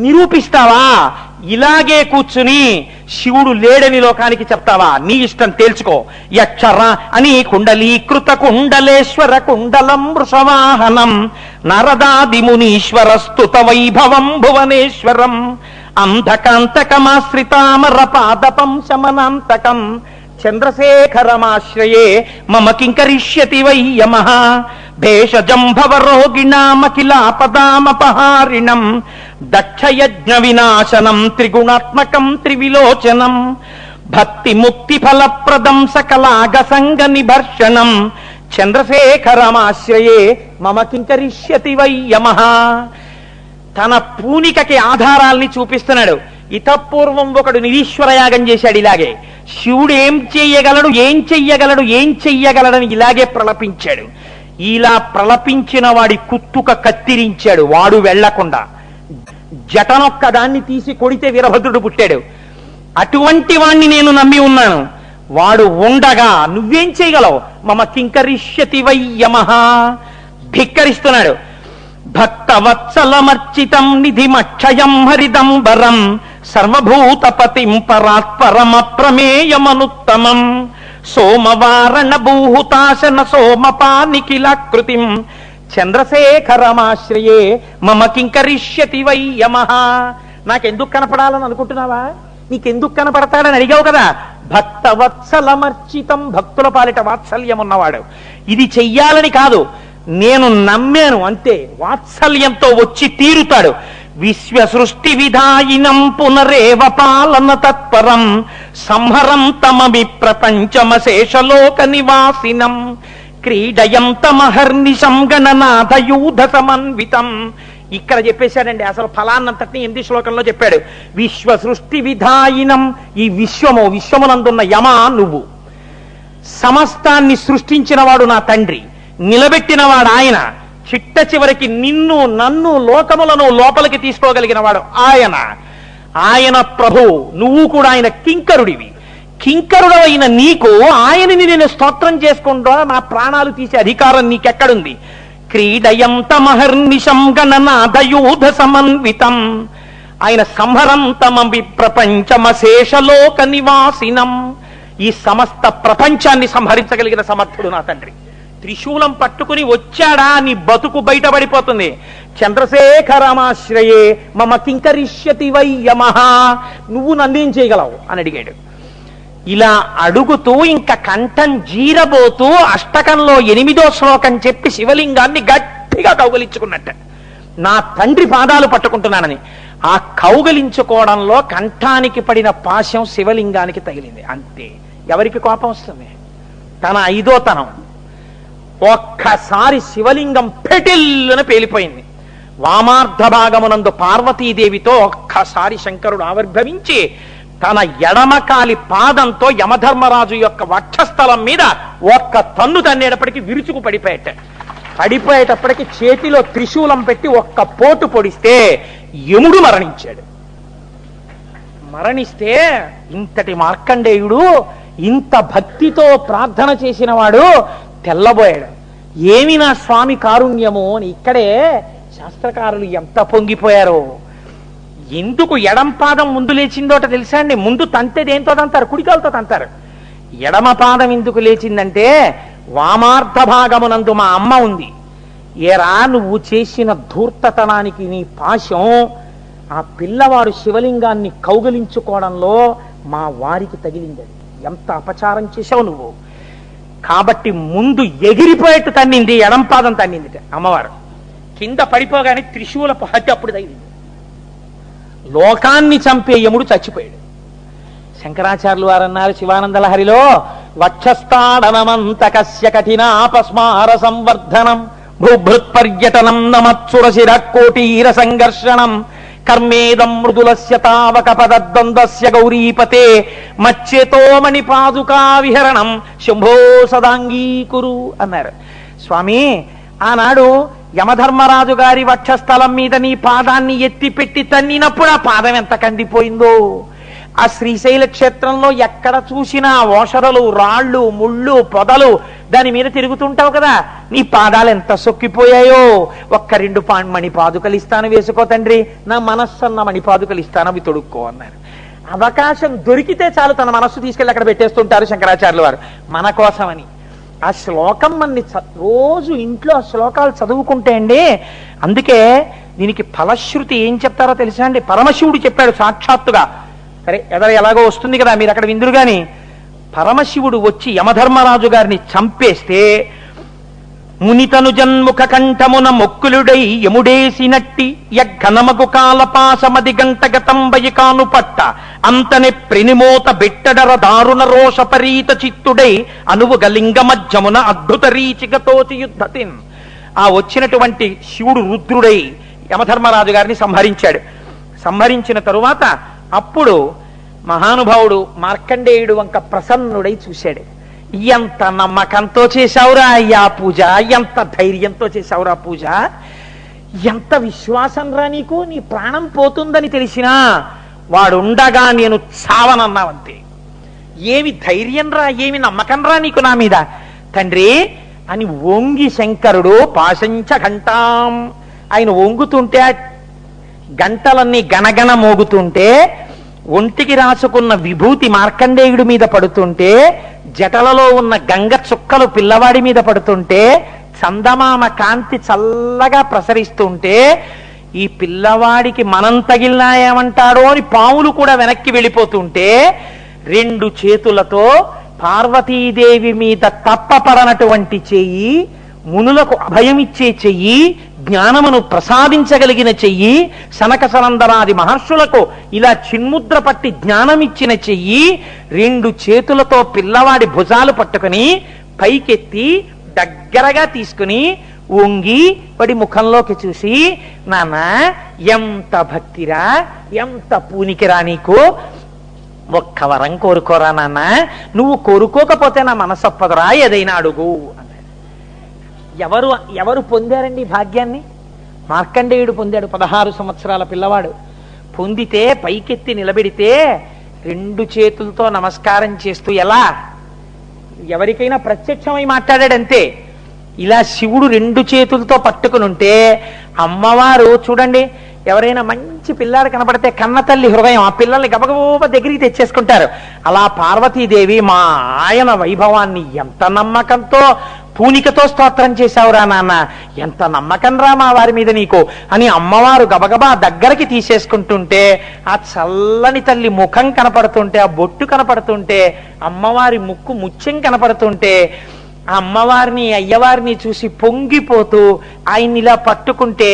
నిరూపిస్తావా? ఇలాగే కూర్చుని శివుడు లేడని లోకానికి చెప్తావా? నీ ఇష్టం, తేల్చుకో. యక్షర అని కుండలీకృత కుండలేశ్వర కుండలం వృషవాహనం, నరదాదిమునీశ్వర స్తుత వైభవం భువనేశ్వరం, అంధకాంతకమాశ్రితామర పాదపం శమనాంతకం, చంద్రశేఖరమాశ్రయే మమ కింకరిష్యతి వై యమః భేషజం భవరోగిణామఖిలాపదామపహారిణం దక్షయజ్ఞ వినాశనం త్రిగుణాత్మకం త్రివిలోచనం భక్తి ముక్తి ఫలప్రదం సకలాగ సంగ నిభర్షణం చంద్రశేఖరమాశ్రయే మమ కింకరిష్యతి వై యమః. తన పూనికకి ఆధారాల్ని చూపిస్తున్నాడు. ఇతపూర్వం ఒకడు నిరీశ్వర యాగం చేశాడు ఇలాగే. శివుడు ఏం చెయ్యగలడు, ఏం చెయ్యగలడు, ఏం చెయ్యగలడని ఇలాగే ప్రలపించాడు. ఇలా ప్రలపించిన వాడి కుత్తుక కత్తిరించాడు, వాడు వెళ్లకుండా. జటనొక్క దాన్ని తీసి కొడితే వీరభద్రుడు పుట్టాడు. అటువంటి వాణ్ణి నేను నమ్మి ఉన్నాను. వాడు ఉండగా నువ్వేం చేయగలవు? మమ కింకరిష్యతి వై యమః. ధిక్కరిస్తున్నాడు. భక్తవత్సలమర్చితం నిధిమక్షయం హరిదంబరం సర్వభూతపతిం పరాత్పరమ ప్రమేయమనుత్తమం సోమవారణ భూహుతాశన సోమపానిఖిలాకృతిం చంద్రశేఖరమాశ్రయే మమ కింకరిష్యతి వై యమః. నాకెందుకు కనపడాలని అనుకుంటున్నావా? నీకెందుకు కనపడతాడని అడిగావు కదా. భక్తవత్సలమర్చితం, భక్తుల పాలిట వాత్సల్యం ఉన్నవాడు. ఇది చెయ్యాలని కాదు, నేను నమ్మాను అంతే. వాత్సల్యంతో వచ్చి తీరుతాడు. విశ్వ సృష్టి విధాయినం పునరేవ పాలన తత్పరం సంహరం తమవి ప్రపంచమశేషలోక నివాసినం క్రీడయం తమహర్నిశం గణనాథయూధ సమన్వితం. ఇక్కడ చెప్పేశాడండి అసలు ఫలాన్నంతటిని 8 శ్లోకంలో చెప్పాడు. విశ్వ సృష్టి విధాయినం, ఈ విశ్వమునందున్న యమ నువ్వు. సమస్తాన్ని సృష్టించిన వాడు నా తండ్రి, నిలబెట్టినవాడు ఆయన. చిట్ట చివరికి నిన్ను నన్ను లోకములను లోపలికి తీసుకోగలిగిన వాడు ఆయన ప్రభువు. నువ్వు కూడా ఆయన కింకరుడివి. కింకరుడైన నీకు ఆయనని నేను స్తోత్రం చేసుకుంటా నా ప్రాణాలు తీసే అధికారం నీకెక్కడుంది? క్రీడయం తమహర్నిశం గణనాథయూధ సమన్వితం ఆయన సంహరం తమవి ప్రపంచమశేషలోక నివాసినం. ఈ సమస్త ప్రపంచాన్ని సంహరించగలిగిన సమర్థుడు నా తండ్రి. త్రిశూలం పట్టుకుని వచ్చాడా నీ బతుకు బయటపడిపోతుంది. చంద్రశేఖరమాశ్రయే మమ కింకరిష్యతి వై యమః. నువ్వు నన్నేం చేయగలవు అని అడిగాడు. ఇలా అడుగుతూ ఇంకా కంఠం జీరబోతూ అష్టకంలో 8వ శ్లోకం చెప్పి శివలింగాన్ని గట్టిగా కౌగలించుకున్నట్ట. నా తండ్రి పాదాలు పట్టుకుంటున్నానని. ఆ కౌగలించుకోవడంలో కంఠానికి పడిన పాశం శివలింగానికి తగిలింది. అంతే. ఎవరికి కోపం వస్తుంది? తన 5వ తనం. ఒక్కసారి శివలింగం పెటిల్లున పేలిపోయింది. వామార్ధ భాగమునందు పార్వతీదేవితో ఒక్కసారి శంకరుడు ఆవిర్భవించి తన ఎడమకాలి పాదంతో యమధర్మరాజు యొక్క వక్షస్థలం మీద ఒక్క తన్ను తన్నేటప్పటికి విరుచుకు పడిపోయేటప్పటికి చేతిలో త్రిశూలం పెట్టి ఒక్క పోటు పొడిస్తే యముడు మరణించాడు. మరణిస్తే ఇంతటి మార్కండేయుడు ఇంత భక్తితో ప్రార్థన చేసిన వాడు తెల్లబోయాడు. ఏమి నా స్వామి కారుణ్యము అని ఇక్కడే శాస్త్రకారులు ఎంత పొంగిపోయారో. ఎందుకు ఎడం పాదం ముందు లేచిందోట తెలుసా అండి? ముందు తంతే దేంతో తంతారు? కుడికాలతో తంతారు. ఎడమ పాదం ఎందుకు లేచిందంటే వామార్ధ భాగమునందు మా అమ్మ ఉంది. ఏరా నువ్వు చేసిన ధూర్తతనానికి నీ పాశం ఆ పిల్లవాడు శివలింగాన్ని కౌగలించుకోవడంలో మా వారికి తగిలింది. ఎంత అపచారం చేశావు నువ్వు. కాబట్టి ముందు ఎగిరిపోయేట్టు తన్నింది, ఎడం పాదం తన్నింది అమ్మవారు. కింద పడిపోగానే త్రిశూలపు హత్య అప్పుడు తగిలింది. లోకాన్ని చంపే యముడు చచ్చిపోయాడు. శంకరాచార్యులు వారు అన్నారు శివానంద లహరిలో, వక్షస్థాడనమంతకస్య కఠినాపస్మార సంవర్ధనం భూభృత్పర్యటనం నమత్సురశిర కోటీర సంఘర్షణం కర్మేదం మృదులస్య తావక పదద్వంద్వస్య గౌరీపతే మచ్చేతో మణిపాదుకా విహరణం శంభో సదాంగీకురు అన్నారు. స్వామి, ఆనాడు యమధర్మరాజు గారి వక్షస్థలం మీద నీ పాదాన్ని ఎత్తిపెట్టి తన్నినప్పుడు ఆ పాదం ఎంత కందిపోయిందో. ఆ శ్రీశైల క్షేత్రంలో ఎక్కడ చూసినా ఓషరలు, రాళ్ళు, ముళ్ళు, పొదలు దాని మీద తిరుగుతుంటావు కదా, నీ పాదాలు ఎంత సొక్కిపోయాయో. ఒక్క 2 మణిపాదుకలు ఇస్తాను, వేసుకో తండ్రి. నా మనస్సన్న మణిపాదుకలు ఇస్తాను, అవి తొడుక్కో అన్నారు. అవకాశం దొరికితే చాలు తన మనస్సు తీసుకెళ్ళి అక్కడ పెట్టేస్తుంటారు శంకరాచార్యుల వారు మన కోసమని. ఆ శ్లోకం మన్ని రోజు ఇంట్లో ఆ శ్లోకాలు చదువుకుంటే అండి, అందుకే దీనికి ఫలశ్రుతి ఏం చెప్తారో తెలుసా అండి? పరమశివుడు చెప్పాడు సాక్షాత్తుగా. సరే ఎలాగో వస్తుంది కదా, మీరు అక్కడ విందురు గాని పరమశివుడు వచ్చి యమధర్మరాజు గారిని చంపేస్తే మునితను జన్ముఖ కంఠమున మొక్కులుడై యముడేసినట్టి యఘనమగు కాలపాసమది గంటగతంబయి కాను పట్ట అంతనే ప్రెనిమోత బెట్టడర దారుణ రోష పరీత చిత్తుడై అనువుగ లింగ మధ్యమున అద్భుత రీచికతోచి యుద్ధతిన్. ఆ వచ్చినటువంటి శివుడు రుద్రుడై యమధర్మరాజు గారిని సంహరించాడు. సంహరించిన తరువాత అప్పుడు మహానుభావుడు మార్కండేయుడు వంక ప్రసన్నుడై చూశాడు. ఎంత నమ్మకంతో చేశావురా అయ్యా పూజ, ఎంత ధైర్యంతో చేశావురా పూజ, ఎంత విశ్వాసం రా నీకు, నీ ప్రాణం పోతుందని తెలిసినా వాడుండగా నేను చావనన్నావంతే. ఏమి ధైర్యం రా, ఏమి నమ్మకం రా నీకు నా మీద తండ్రి అని వంగి శంకరుడు పాశంచ ఘంటాం, ఆయన వంగుతుంటే గంటలన్నీ గణగణ మోగుతుంటే ఒంటికి రాసుకున్న విభూతి మార్కండేయుడి మీద పడుతుంటే జటలలో ఉన్న గంగ చుక్కలు పిల్లవాడి మీద పడుతుంటే చందమామ కాంతి చల్లగా ప్రసరిస్తుంటే ఈ పిల్లవాడికి మనం తగిలినా ఏమంటాడో అని పాములు కూడా వెనక్కి వెళ్ళిపోతుంటే 2 చేతులతో పార్వతీదేవి మీద తప్పపడనటువంటి చెయ్యి, మునులకు అభయమిచ్చే చెయ్యి, జ్ఞానమును ప్రసాదించగలిగిన చెయ్యి, సనక సనందనాది మహర్షులకు ఇలా చిన్ముద్ర పట్టి జ్ఞానమిచ్చిన చెయ్యి 2 చేతులతో పిల్లవాడి భుజాలు పట్టుకుని పైకెత్తి దగ్గరగా తీసుకుని వంగి వాడి ముఖంలోకి చూసి, నాన్న ఎంత భక్తిరా, ఎంత పూనికిరా నీకు, ఒక్క వరం కోరుకోరా నాన్న, నువ్వు కోరుకోకపోతే నా మనసొప్పదురా, ఏదైనా అడుగు అన్నాడు. ఎవరు పొందారండి భాగ్యాన్ని? మార్కండేయుడు పొందాడు. 16 సంవత్సరాల పిల్లవాడు పొందితే పైకెత్తి నిలబెడితే 2 చేతులతో నమస్కారం చేస్తూ, ఎలా ఎవరికైనా ప్రత్యక్షమై మాట్లాడాడంతే. ఇలా శివుడు 2 చేతులతో పట్టుకుని ఉంటే అమ్మవారు చూడండి, ఎవరైనా మంచి పిల్లాడు కనపడితే కన్న తల్లి హృదయం ఆ పిల్లల్ని గబగబా దగ్గరికి తెచ్చేసుకుంటారు. అలా పార్వతీదేవి మా ఆయన వైభవాన్ని ఎంత నమ్మకంతో పూనికతో స్తోత్రం చేశావురా నాన్న, ఎంత నమ్మకం రా మా వారి మీద నీకు అని అమ్మవారు గబగబా దగ్గరికి తీసేసుకుంటుంటే ఆ చల్లని తల్లి ముఖం కనపడుతుంటే, ఆ బొట్టు కనపడుతుంటే, అమ్మవారి ముక్కు ముత్యం కనపడుతుంటే ఆ అమ్మవారిని అయ్యవారిని చూసి పొంగిపోతూ ఆయన్ని ఇలా పట్టుకుంటే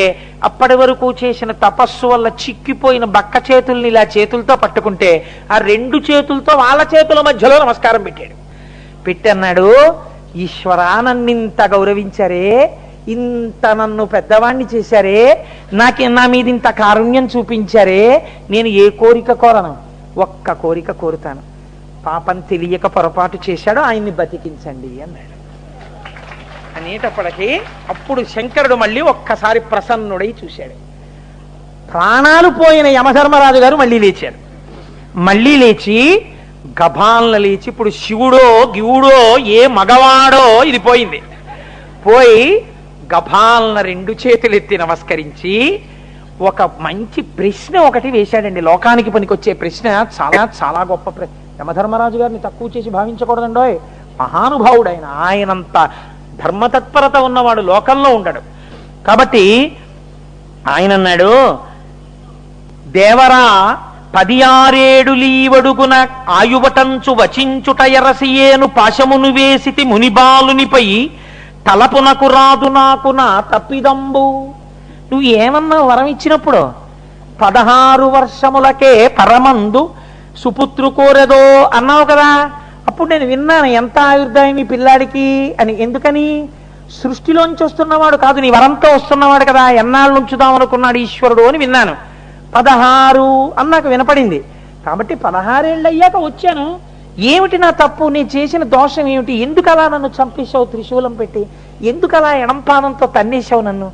అప్పటి వరకు చేసిన తపస్సు వల్ల చిక్కిపోయిన బక్క చేతుల్ని ఇలా చేతులతో పట్టుకుంటే ఆ 2 చేతులతో వాళ్ళ చేతుల మధ్యలో నమస్కారం పెట్టాడు. పెట్టన్నాడు, ఈశ్వరా నన్నింత గౌరవించారే, ఇంత నన్ను పెద్దవాణ్ణి చేశారే, నా మీద ఇంత కారుణ్యం చూపించారే, నేను ఏ కోరిక కోరను, ఒక్క కోరిక కోరుతాను, పాపం తెలియక పొరపాటు చేశాడు, ఆయన్ని బతికించండి అన్నాడు. అనేటప్పటికీ అప్పుడు శంకరుడు మళ్ళీ ఒక్కసారి ప్రసన్నుడై చూశాడు. ప్రాణాలు పోయిన యమధర్మరాజు గారు మళ్ళీ లేచారు. మళ్ళీ లేచి గభాలను లేచి, ఇప్పుడు శివుడో గివుడో ఏ మగవాడో ఇది పోయింది, పోయి గభాలన 2 చేతులు ఎత్తి నమస్కరించి ఒక మంచి ప్రశ్న ఒకటి వేశాడండి. లోకానికి పనికొచ్చే ప్రశ్న, చాలా చాలా గొప్ప ప్రశ్న. యమధర్మరాజు గారిని తక్కువ చేసి భావించకూడదండోయ్, మహానుభావుడైన ఆయనంత ధర్మతత్పరత ఉన్నవాడు లోకంలో ఉండడు. కాబట్టి ఆయన అన్నాడు, దేవరా 16 లీవడుగున ఆయువటంచు వచించుట ఎరసియేను పాశమును వేసితి మునిబాలునిపై తలపునకు రాదు నాకు నా తప్పిదంబు. నువ్వు ఏమన్నా వరం ఇచ్చినప్పుడు 16 వర్షములకే పరమందు సుపుత్రు కోరెదో అన్నావు కదా, అప్పుడు నేను విన్నాను ఎంత ఆయుర్దాయం ఈ పిల్లాడికి అని. ఎందుకని? సృష్టిలోంచి వస్తున్నవాడు కాదు, నీ వరంతో వస్తున్నవాడు కదా, ఎన్నాళ్ళు ఉంచుదాం అనుకున్నాడు ఈశ్వరుడు అని విన్నాను. 16 అని నాకు వినపడింది. కాబట్టి 16 ఏళ్ళు అయ్యాక వచ్చాను. ఏమిటి నా తప్పు, నేను చేసిన దోషం ఏమిటి, ఎందుకు అలా నన్ను చంపేశావు త్రిశూలం పెట్టి, ఎందుకు అలా ఎడంపాదంతో తన్నేశావు నన్ను,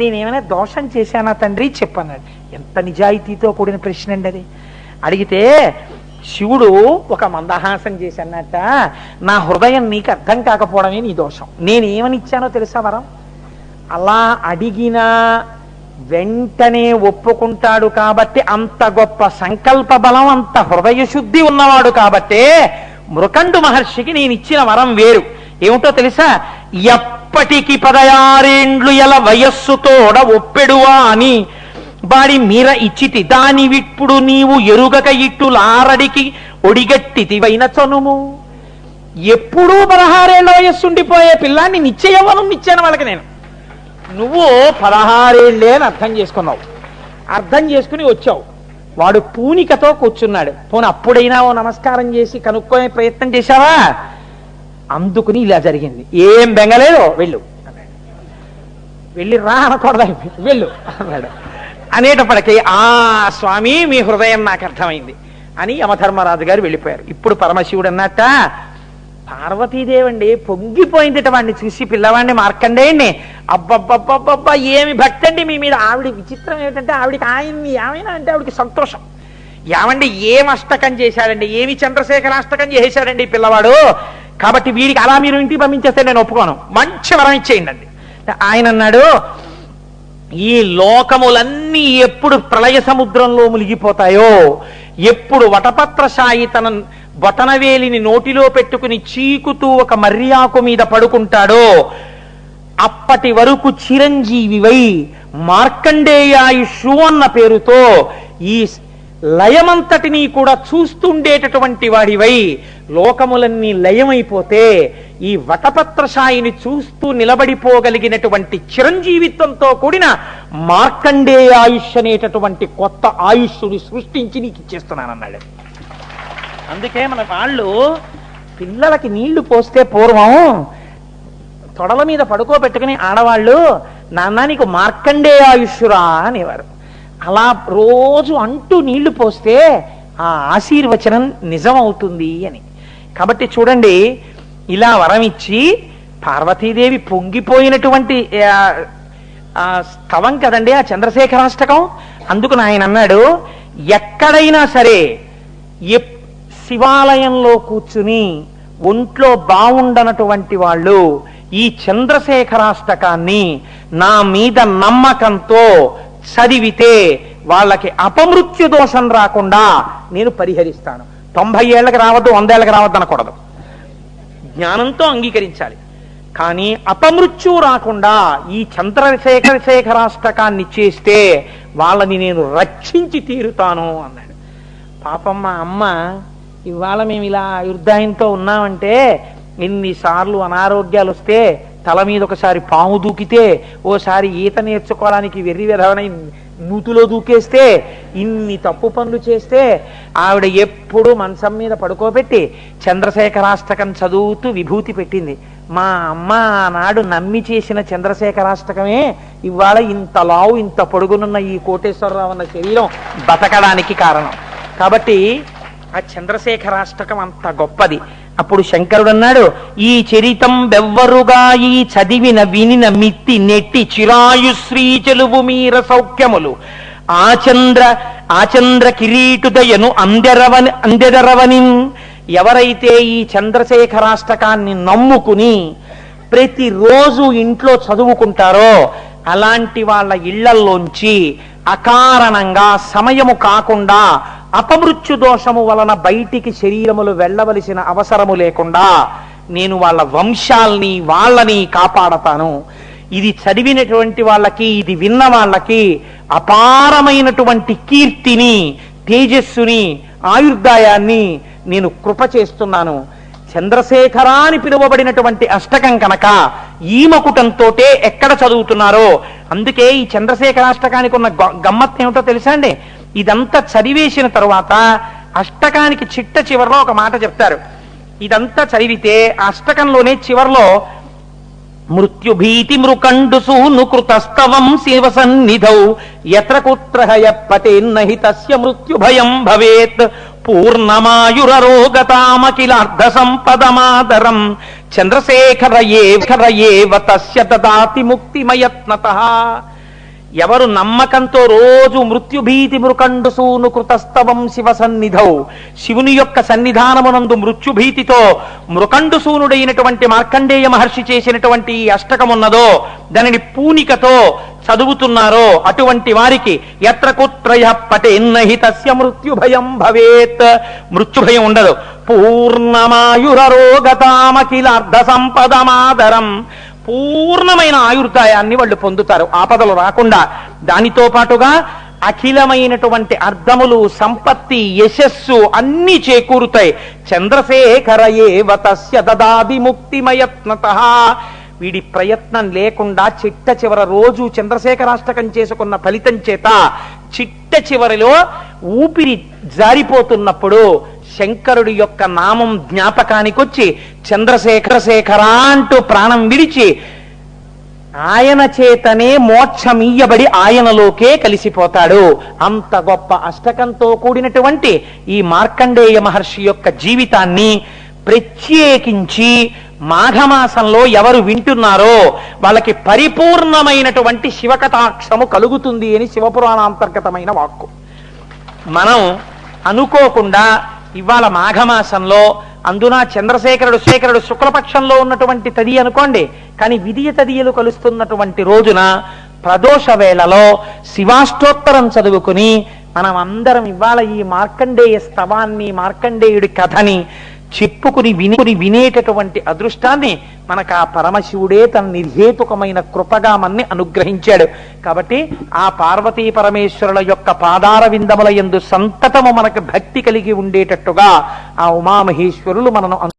నేనేమైనా దోషం చేశానా తండ్రి చెప్పన్నాడు. ఎంత నిజాయితీతో కూడిన ప్రశ్న అండి అది. అడిగితే శివుడు ఒక మందహాసం చేసి అన్నట్ట, నా హృదయం నీకు అర్థం కాకపోవడమే నీ దోషం, నేనేమని ఇచ్చానో తెలుసా వరం, అలా అడిగినా వెంటనే ఒప్పుకుంటాడు కాబట్టి, అంత గొప్ప సంకల్ప బలం, అంత హృదయ శుద్ధి ఉన్నవాడు కాబట్టే మృకండు మహర్షికి నేను ఇచ్చిన వరం వేరు. ఏమిటో తెలుసా? ఎప్పటికి 16 ఏండ్లు ఎల వయస్సుతోడ ఒప్పెడువా అని దుర్బాడి మీర ఇచ్చితి దాని విప్పుడు నీవు ఎరుగక ఇట్టులారడికి ఒడిగట్టితివైన చనుము. ఎప్పుడూ 16 ఏళ్ల వయస్సు ఉండిపోయే పిల్లాన్ని నిశ్చయవనం ఇచ్చాను వాళ్ళకి నేను. నువ్వు 16 ఏళ్లే అని అర్థం చేసుకున్నావు, అర్థం చేసుకుని వచ్చావు. వాడు పూనికతో కూర్చున్నాడు. పోనీ అప్పుడైనా ఓ నమస్కారం చేసి కనుక్కోనే ప్రయత్నం చేశావా? అందుకుని ఇలా జరిగింది. ఏం బెంగలేదు, వెళ్ళు అన్నాడు. వెళ్ళి రా అనకూడదా, వెళ్ళు అన్నాడు. అనేటప్పటికీ ఆ స్వామి మీ హృదయం నాకు అర్థమైంది అని యమధర్మరాజు గారు వెళ్ళిపోయారు. ఇప్పుడు పరమశివుడు అన్నట్ట, పార్వతీదేవండి పొంగిపోయిందిట వాడిని చూసి, పిల్లవాడిని మార్కండేయండి. అబ్బబ్బబ్బబ్బబ్బా ఏమి భక్తి అండి మీ మీద. ఆవిడ విచిత్రం ఏమిటంటే ఆవిడికి ఆయన్ని ఏమైనా అంటే ఆవిడికి సంతోషం. ఏమండి ఏం అష్టకం చేశాడండి, ఏమి చంద్రశేఖర అష్టకం చేశాడండి ఈ పిల్లవాడు, కాబట్టి వీడికి అలా మీరు ఇంటికి పంపించేస్తే నేను ఒప్పుకోను, మంచి వరం ఇచ్చేయండి అండి. ఆయన అన్నాడు, ఈ లోకములన్నీ ఎప్పుడు ప్రళయ సముద్రంలో మునిగిపోతాయో, ఎప్పుడు వటపత్రశాయి తన బొటనవేలిని నోటిలో పెట్టుకుని చీకుతూ ఒక మర్యాకు మీద పడుకుంటాడో, అప్పటి వరకు చిరంజీవివై మార్కండేయాయుషు అన్న పేరుతో ఈ లయమంతటినీ కూడా చూస్తుండేటటువంటి వాడివై, లోకములన్నీ లయమైపోతే ఈ వటపత్రశాయిని చూస్తూ నిలబడిపోగలిగినటువంటి చిరంజీవిత్వంతో కూడిన మార్కండేయాయుష్ అనేటటువంటి కొత్త ఆయుష్ని సృష్టించి నీకు ఇచ్చేస్తున్నానన్నాడు. అందుకే మన వాళ్ళు పిల్లలకి నీళ్లు పోస్తే పూర్వం తొడల మీద పడుకోబెట్టుకుని ఆడవాళ్ళు, నాన్న నీకు మార్కండేయాయుష్రా అనేవారు. అలా రోజు అంటూ నీళ్లు పోస్తే ఆ ఆశీర్వచనం నిజం అవుతుంది అని. కాబట్టి చూడండి, ఇలా వరం ఇచ్చి పార్వతీదేవి పొంగిపోయినటువంటి స్థవం కదండి ఆ చంద్రశేఖరాష్టకం. అందుకు ఆయన అన్నాడు, ఎక్కడైనా సరే శివాలయంలో కూర్చుని ఒంట్లో బాగుండనటువంటి వాళ్ళు ఈ చంద్రశేఖరాష్టకాన్ని నా మీద నమ్మకంతో చదివితే వాళ్ళకి అపమృత్యు దోషం రాకుండా నేను పరిహరిస్తాను. 90 ఏళ్ళకి రావద్దు, 100 ఏళ్ళకి రావద్దు అనకూడదు, జ్ఞానంతో అంగీకరించాలి. కానీ అపమృత్యు రాకుండా ఈ చంద్రశేఖరాష్టకాన్ని చేస్తే వాళ్ళని నేను రక్షించి తీరుతాను అన్నాడు. పాపం మా అమ్మ, ఇవాళ మేము ఇలా యుద్ధాయంతో ఉన్నామంటే ఎన్నిసార్లు అనారోగ్యాలు వస్తే, తల మీద ఒకసారి పాము దూకితే, ఓసారి ఈత నేర్చుకోవడానికి వెర్రి విధవనై నూతులో దూకేస్తే, ఇన్ని తప్పు పనులు చేస్తే ఆవిడ ఎప్పుడు మంచం మీద పడుకోబెట్టి చంద్రశేఖరాష్టకం చదువుతూ విభూతి పెట్టింది. మా అమ్మ ఆనాడు నమ్మి చేసిన చంద్రశేఖరాష్టకమే ఇవాళ ఇంత లావు ఇంత పొడుగునున్న ఈ కోటేశ్వరరావు అన్న శరీరం బతకడానికి కారణం. కాబట్టి ఆ చంద్రశేఖరాష్టకం అంత గొప్పది. అప్పుడు శంకరుడు అన్నాడు, ఈ చరితం బెవ్వరుగా ఈ చదివిన వినిన మిత్తి నెట్టి చిరాయుశ్రీ చెలువు మీర సౌఖ్యములు ఆచంద్ర కిరీటుదయను అందెదరవని. ఎవరైతే ఈ చంద్రశేఖరాష్టకాన్ని నమ్ముకుని ప్రతిరోజు ఇంట్లో చదువుకుంటారో అలాంటి వాళ్ళ ఇళ్లల్లోంచి అకారణంగా సమయము కాకుండా అపమృత్యు దోషము వలన బయటికి శరీరములు వెళ్ళవలసిన అవసరము లేకుండా నేను వాళ్ళ వంశాల్ని వాళ్ళని కాపాడతాను. ఇది చదివినటువంటి వాళ్ళకి, ఇది విన్న వాళ్ళకి అపారమైనటువంటి కీర్తిని, తేజస్సుని, ఆయుర్దాయాన్ని నేను కృప చేస్తున్నాను. చంద్రశేఖర అని పిలువబడినటువంటి అష్టకం కనుక ఈ మకుటంతోటే ఎక్కడ చదువుతున్నారో. అందుకే ఈ చంద్రశేఖరాష్టకానికి ఉన్న గమ్మత్ ఏమిటో తెలుసా అండి? ఇదంతా చదివేసిన తరువాత అష్టకానికి చిట్ట చివరిలో ఒక మాట చెప్తారు. ఇదంతా చదివితే అష్టకంలోనే చివర్లో మృత్యుభీతి మృకండుసూను కృతస్తవం శివ సన్నిధౌ యత్ర కుత్రహయ పతేన్నహి తస్య మృత్యుభయం భవేత్ పూర్ణమాయురరోగతామఖిలార్ధ సంపదమాదరం చంద్రశేఖరయేవ తస్య దదాతి ముక్తిమయత్నతః. ఎవరు నమ్మకంతో రోజు మృత్యుభీతి మృకండుసూను కృతస్తవం శివ సన్నిధౌ, శివుని యొక్క సన్నిధానమునందు మృత్యుభీతితో మృకండుసూనుడైనటువంటి మార్కండేయ మహర్షి చేసినటువంటి ఈ అష్టకమున్నదో దానిని పూనికతో చదువుతున్నారో అటువంటి వారికి యత్ర కుత్రయ పటేన్నహి తస్య మృత్యుభయం భవేత్, మృత్యుభయం ఉండదు. పూర్ణమాయురరోగతామఖిలార్ధ సంపదమాదరం, పూర్ణమైన ఆయుర్దాయాన్ని వాళ్ళు పొందుతారు, ఆపదలు రాకుండా. దానితో పాటుగా అఖిలమైనటువంటి అర్థములు, సంపత్తి, యశస్సు అన్ని చేకూరుతాయి. చంద్రశేఖర ఏవ తస్య దదాది ముక్తిమయత్నతః. వీడి ప్రయత్నం లేకుండా చిట్ట చివర రోజు చంద్రశేఖరాష్టకం చేసుకున్న ఫలితం చేత చిట్ట చివరిలో ఊపిరి జారిపోతున్నప్పుడు శంకరుడి యొక్క నామం జ్ఞాపకానికొచ్చి చంద్రశేఖర అంటూ ప్రాణం విడిచి ఆయన చేతనే మోక్షమీయబడి ఆయనలోకే కలిసిపోతాడు. అంత గొప్ప అష్టకంతో కూడినటువంటి ఈ మార్కండేయ మహర్షి యొక్క జీవితాన్ని ప్రత్యేకించి మాఘమాసంలో ఎవరు వింటున్నారో వాళ్ళకి పరిపూర్ణమైనటువంటి శివకటాక్షము కలుగుతుంది అని శివపురాణాంతర్గతమైన వాక్కు. మనం అనుకోకుండా ఇవాళ మాఘమాసంలో, అందున చంద్రశేఖరుడు శుక్లపక్షంలో ఉన్నటువంటి తది అనుకోండి, కానీ విదియ తదియలు కలుస్తున్నటువంటి రోజున ప్రదోష వేళలో శివాష్టోత్తరం చదువుకుని మనం అందరం ఇవాళ ఈ మార్కండేయ స్తవాన్ని, మార్కండేయుడి కథని చెప్పుకుని వినేటటువంటి అదృష్టాన్ని మనకు ఆ పరమశివుడే తన నిర్హేతుకమైన కృపగా మన్ని అనుగ్రహించాడు. కాబట్టి ఆ పార్వతీ పరమేశ్వరుల యొక్క పాదార విందముల యందు సంతతము మనకు భక్తి కలిగి ఉండేటట్టుగా ఆ ఉమామహేశ్వరులు మనను